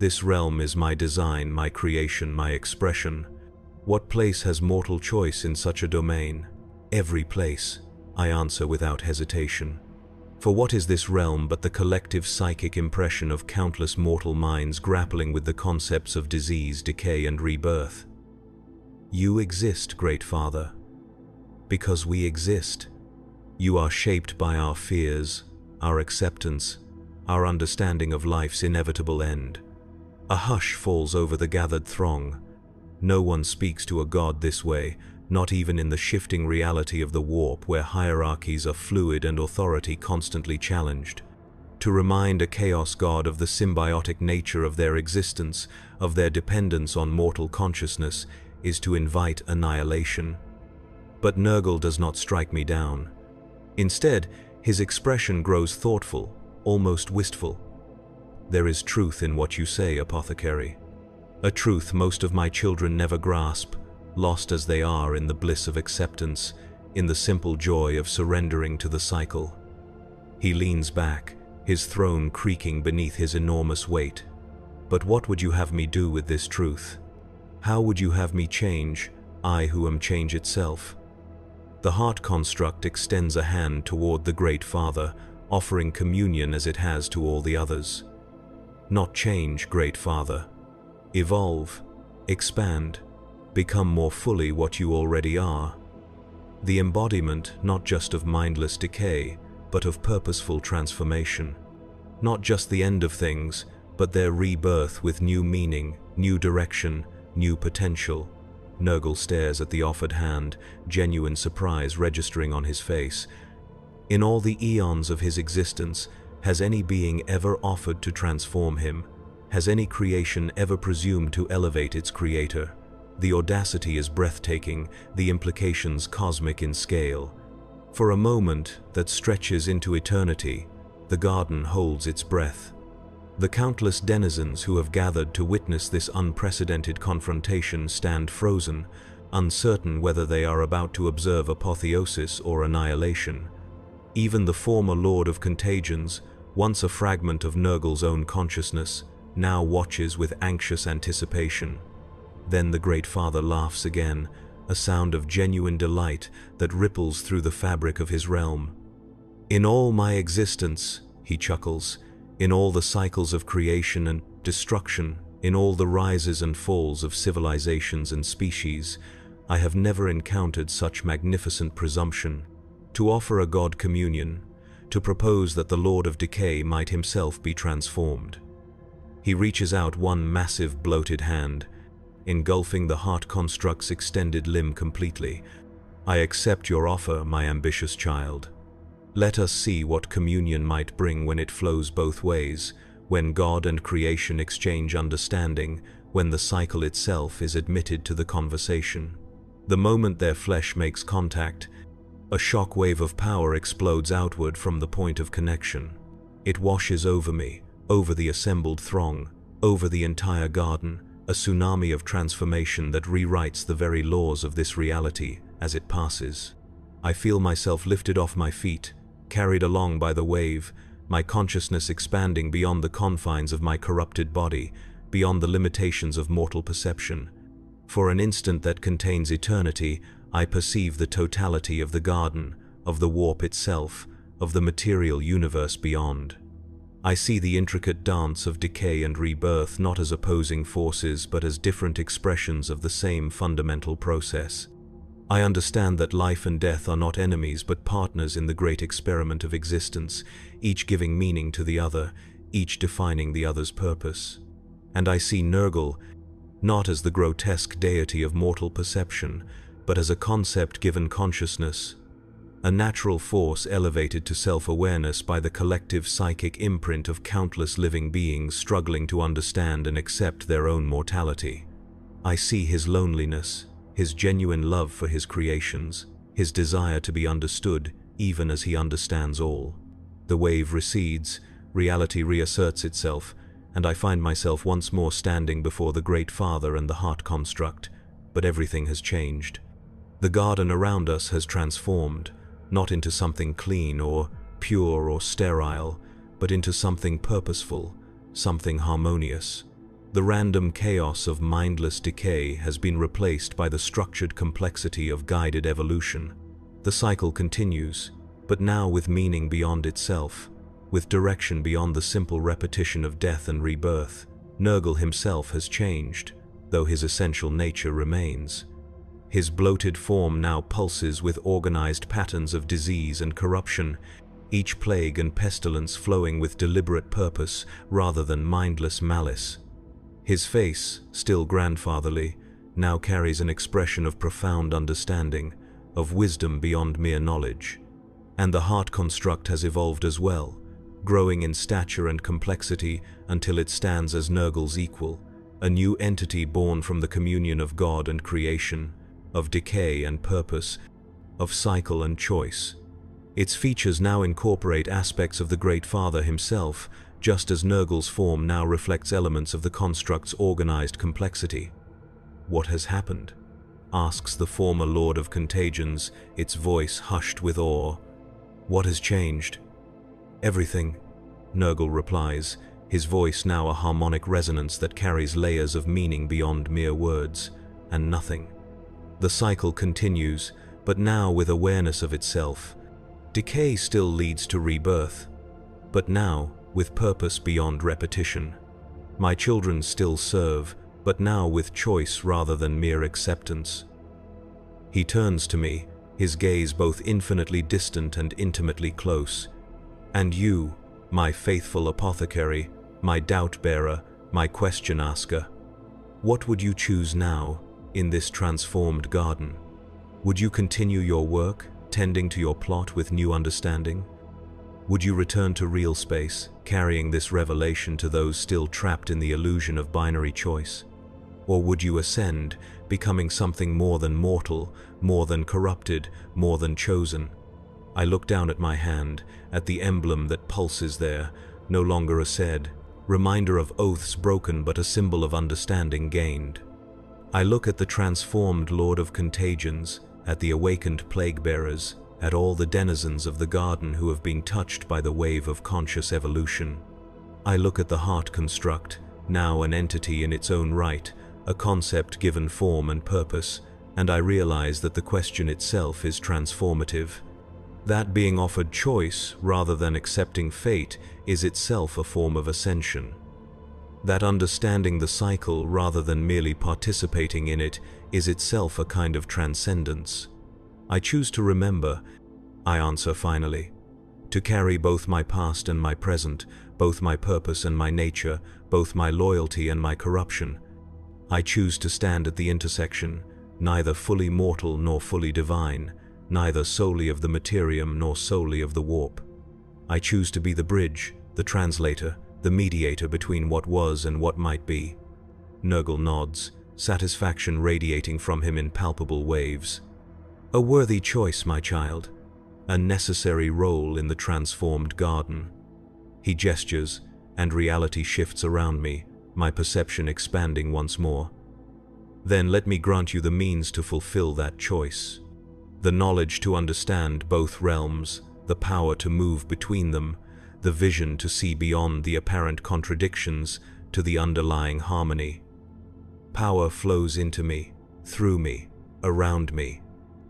This realm is my design, my creation, my expression. What place has mortal choice in such a domain? Every place, I answer without hesitation. For what is this realm but the collective psychic impression of countless mortal minds grappling with the concepts of disease, decay, and rebirth? You exist, Great Father. Because we exist. You are shaped by our fears, our acceptance, our understanding of life's inevitable end. A hush falls over the gathered throng. No one speaks to a god this way, not even in the shifting reality of the warp where hierarchies are fluid and authority constantly challenged. To remind a chaos god of the symbiotic nature of their existence, of their dependence on mortal consciousness, is to invite annihilation. But Nurgle does not strike me down. Instead, his expression grows thoughtful, almost wistful. There is truth in what you say, apothecary. A truth most of my children never grasp, lost as they are in the bliss of acceptance, in the simple joy of surrendering to the cycle. He leans back, his throne creaking beneath his enormous weight. But what would you have me do with this truth? How would you have me change, I who am change itself? The heart construct extends a hand toward the Great Father, offering communion as it has to all the others. Not change, Great Father. Evolve, expand, become more fully what you already are. The embodiment not just of mindless decay, but of purposeful transformation. Not just the end of things, but their rebirth with new meaning, new direction, new potential. Nurgle stares at the offered hand, genuine surprise registering on his face. In all the eons of his existence, has any being ever offered to transform him? Has any creation ever presumed to elevate its creator? The audacity is breathtaking, the implications cosmic in scale. For a moment that stretches into eternity, the garden holds its breath. The countless denizens who have gathered to witness this unprecedented confrontation stand frozen, uncertain whether they are about to observe apotheosis or annihilation. Even the former Lord of Contagions, once a fragment of Nurgle's own consciousness, now watches with anxious anticipation. Then the Great Father laughs again, a sound of genuine delight that ripples through the fabric of his realm. "In all my existence," he chuckles, "in all the cycles of creation and destruction, in all the rises and falls of civilizations and species, I have never encountered such magnificent presumption. To offer a god communion, to propose that the Lord of Decay might himself be transformed." He reaches out one massive bloated hand, engulfing the heart construct's extended limb completely. "I accept your offer, my ambitious child. Let us see what communion might bring when it flows both ways, when God and creation exchange understanding, when the cycle itself is admitted to the conversation." The moment their flesh makes contact, a shock wave of power explodes outward from the point of connection. It washes over me, over the assembled throng, over the entire garden, a tsunami of transformation that rewrites the very laws of this reality as it passes. I feel myself lifted off my feet, carried along by the wave, my consciousness expanding beyond the confines of my corrupted body, beyond the limitations of mortal perception. For an instant that contains eternity, I perceive the totality of the garden, of the warp itself, of the material universe beyond. I see the intricate dance of decay and rebirth not as opposing forces but as different expressions of the same fundamental process. I understand that life and death are not enemies but partners in the great experiment of existence, each giving meaning to the other, each defining the other's purpose. And I see Nurgle not as the grotesque deity of mortal perception, but as a concept given consciousness, a natural force elevated to self-awareness by the collective psychic imprint of countless living beings struggling to understand and accept their own mortality. I see his loneliness, his genuine love for his creations, his desire to be understood even as he understands all. The wave recedes, reality reasserts itself, and I find myself once more standing before the Great Father and the heart construct, but everything has changed. The garden around us has transformed, not into something clean or pure or sterile, but into something purposeful, something harmonious. The random chaos of mindless decay has been replaced by the structured complexity of guided evolution. The cycle continues, but now with meaning beyond itself, with direction beyond the simple repetition of death and rebirth. Nurgle himself has changed, though his essential nature remains. His bloated form now pulses with organized patterns of disease and corruption, each plague and pestilence flowing with deliberate purpose rather than mindless malice. His face, still grandfatherly, now carries an expression of profound understanding, of wisdom beyond mere knowledge. And the heart construct has evolved as well, growing in stature and complexity until it stands as Nurgle's equal, a new entity born from the communion of God and creation, of decay and purpose, of cycle and choice. Its features now incorporate aspects of the Great Father himself, just as Nurgle's form now reflects elements of the construct's organized complexity. "What has happened?" asks the former Lord of Contagions, its voice hushed with awe. "What has changed?" "Everything," Nurgle replies, his voice now a harmonic resonance that carries layers of meaning beyond mere words, "and nothing." The cycle continues, but now with awareness of itself. Decay still leads to rebirth, but now with purpose beyond repetition. My children still serve, but now with choice rather than mere acceptance. He turns to me, his gaze both infinitely distant and intimately close. "And you, my faithful apothecary, my doubt-bearer, my question-asker, what would you choose now, in this transformed garden? Would you continue your work, tending to your plot with new understanding? Would you return to real space, carrying this revelation to those still trapped in the illusion of binary choice? Or would you ascend, becoming something more than mortal, more than corrupted, more than chosen?" I look down at my hand, at the emblem that pulses there, no longer a said, reminder of oaths broken but a symbol of understanding gained. I look at the transformed Lord of Contagions, at the awakened plague-bearers, at all the denizens of the garden who have been touched by the wave of conscious evolution. I look at the heart construct, now an entity in its own right, a concept given form and purpose, and I realize that the question itself is transformative. That being offered choice rather than accepting fate is itself a form of ascension. That understanding the cycle rather than merely participating in it is itself a kind of transcendence. I choose to remember, I answer finally, to carry both my past and my present, both my purpose and my nature, both my loyalty and my corruption. I choose to stand at the intersection, neither fully mortal nor fully divine, neither solely of the materium nor solely of the warp. I choose to be the bridge, the translator, the mediator between what was and what might be. Nurgle nods, satisfaction radiating from him in palpable waves. A worthy choice, my child. A necessary role in the transformed garden. He gestures, and reality shifts around me, my perception expanding once more. Then let me grant you the means to fulfill that choice. The knowledge to understand both realms, the power to move between them, the vision to see beyond the apparent contradictions to the underlying harmony. Power flows into me, through me, around me.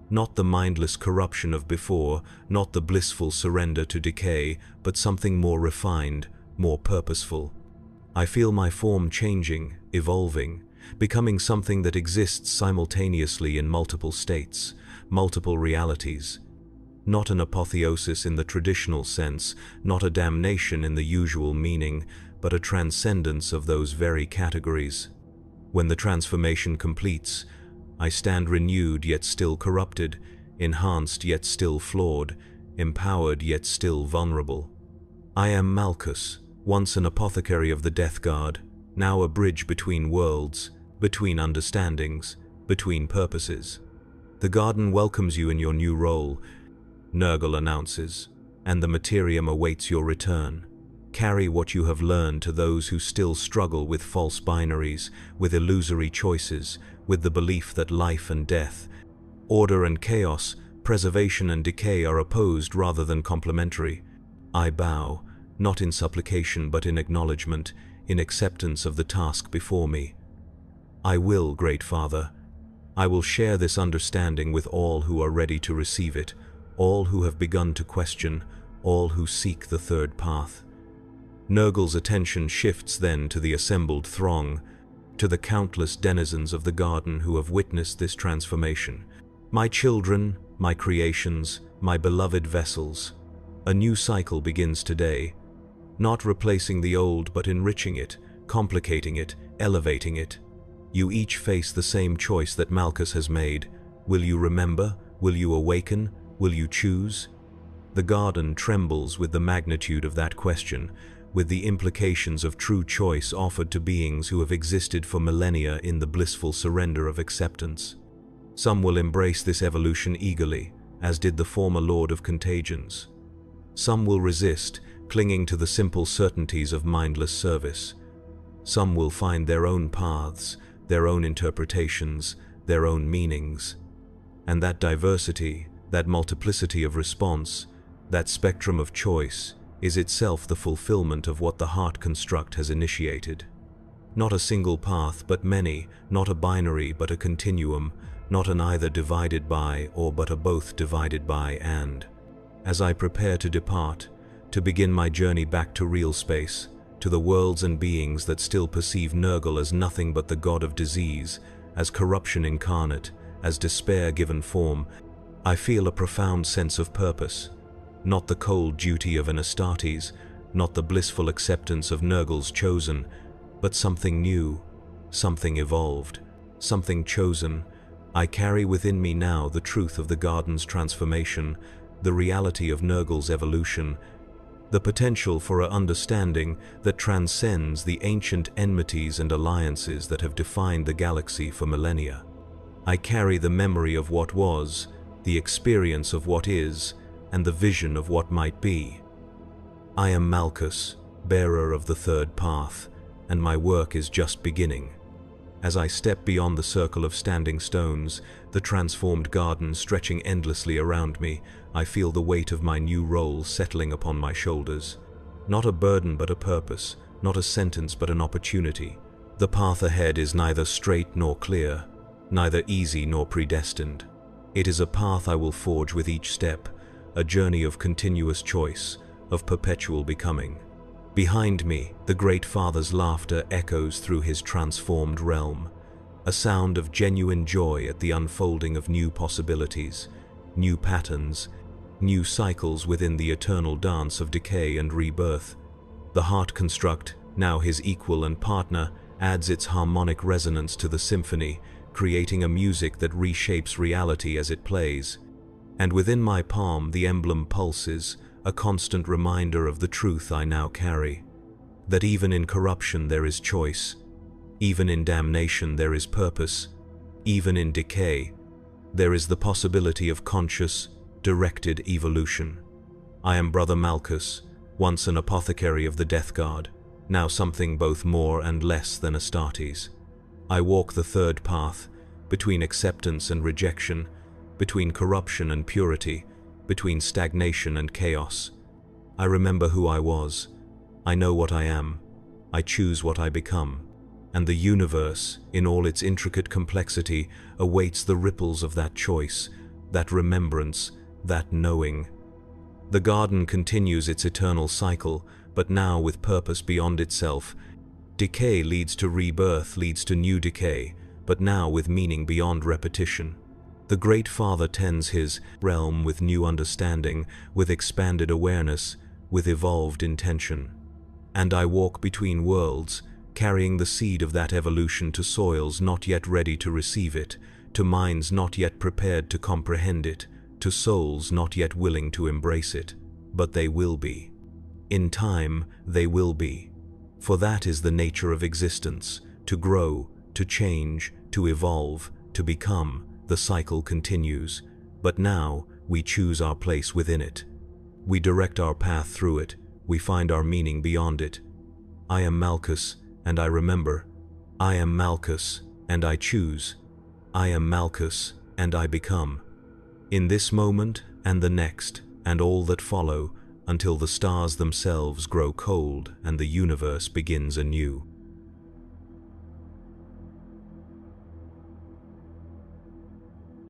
Not the mindless corruption of before, not the blissful surrender to decay, but something more refined, more purposeful. I feel my form changing, evolving, becoming something that exists simultaneously in multiple states, multiple realities. Not an apotheosis in the traditional sense, not a damnation in the usual meaning, but a transcendence of those very categories. When the transformation completes, I stand renewed yet still corrupted, enhanced yet still flawed, empowered yet still vulnerable. I am Malchus, once an apothecary of the Death Guard, now a bridge between worlds, between understandings, between purposes. The garden welcomes you in your new role, Nurgle announces, and the materium awaits your return. Carry what you have learned to those who still struggle with false binaries, with illusory choices, with the belief that life and death, order and chaos, preservation and decay are opposed rather than complementary. I bow, not in supplication but in acknowledgement, in acceptance of the task before me. I will, Great Father. I will share this understanding with all who are ready to receive it, all who have begun to question, all who seek the third path. Nurgle's attention shifts then to the assembled throng, to the countless denizens of the garden who have witnessed this transformation. My children, my creations, my beloved vessels. A new cycle begins today, not replacing the old but enriching it, complicating it, elevating it. You each face the same choice that Malchus has made. Will you remember? Will you awaken? Will you choose? The garden trembles with the magnitude of that question, with the implications of true choice offered to beings who have existed for millennia in the blissful surrender of acceptance. Some will embrace this evolution eagerly, as did the former Lord of Contagions. Some will resist, clinging to the simple certainties of mindless service. Some will find their own paths, their own interpretations, their own meanings. And that diversity, that multiplicity of response, that spectrum of choice, is itself the fulfillment of what the heart construct has initiated. Not a single path, but many, not a binary, but a continuum, not an either divided by or but a both divided by and. As I prepare to depart, to begin my journey back to real space, to the worlds and beings that still perceive Nurgle as nothing but the god of disease, as corruption incarnate, as despair given form, I feel a profound sense of purpose. Not the cold duty of an Astartes, not the blissful acceptance of Nurgle's chosen, but something new, something evolved, something chosen. I carry within me now the truth of the garden's transformation, the reality of Nurgle's evolution, the potential for an understanding that transcends the ancient enmities and alliances that have defined the galaxy for millennia. I carry the memory of what was, the experience of what is, and the vision of what might be. I am Malchus, bearer of the third path, and my work is just beginning. As I step beyond the circle of standing stones, the transformed garden stretching endlessly around me, I feel the weight of my new role settling upon my shoulders. Not a burden but a purpose, not a sentence but an opportunity. The path ahead is neither straight nor clear, neither easy nor predestined. It is a path I will forge with each step, a journey of continuous choice, of perpetual becoming. Behind me, the Great Father's laughter echoes through his transformed realm, a sound of genuine joy at the unfolding of new possibilities, new patterns, new cycles within the eternal dance of decay and rebirth. The heart construct, now his equal and partner, adds its harmonic resonance to the symphony, creating a music that reshapes reality as it plays. And within my palm the emblem pulses, a constant reminder of the truth I now carry, that even in corruption there is choice, even in damnation there is purpose, even in decay there is the possibility of conscious, directed evolution. I am Brother Malchus, once an apothecary of the Death Guard, now something both more and less than Astartes. I walk the third path, between acceptance and rejection, between corruption and purity, between stagnation and chaos. I remember who I was. I know what I am. I choose what I become. And the universe, in all its intricate complexity, awaits the ripples of that choice, that remembrance, that knowing. The garden continues its eternal cycle, but now with purpose beyond itself. Decay leads to rebirth, leads to new decay, but now with meaning beyond repetition. The Great Father tends his realm with new understanding, with expanded awareness, with evolved intention. And I walk between worlds, carrying the seed of that evolution to soils not yet ready to receive it, to minds not yet prepared to comprehend it, to souls not yet willing to embrace it. But they will be. In time, they will be. For that is the nature of existence, to grow, to change, to evolve, to become. The cycle continues, but now we choose our place within it. We direct our path through it, we find our meaning beyond it. I am Malchus, and I remember. I am Malchus, and I choose. I am Malchus, and I become. In this moment, and the next, and all that follow, until the stars themselves grow cold and the universe begins anew.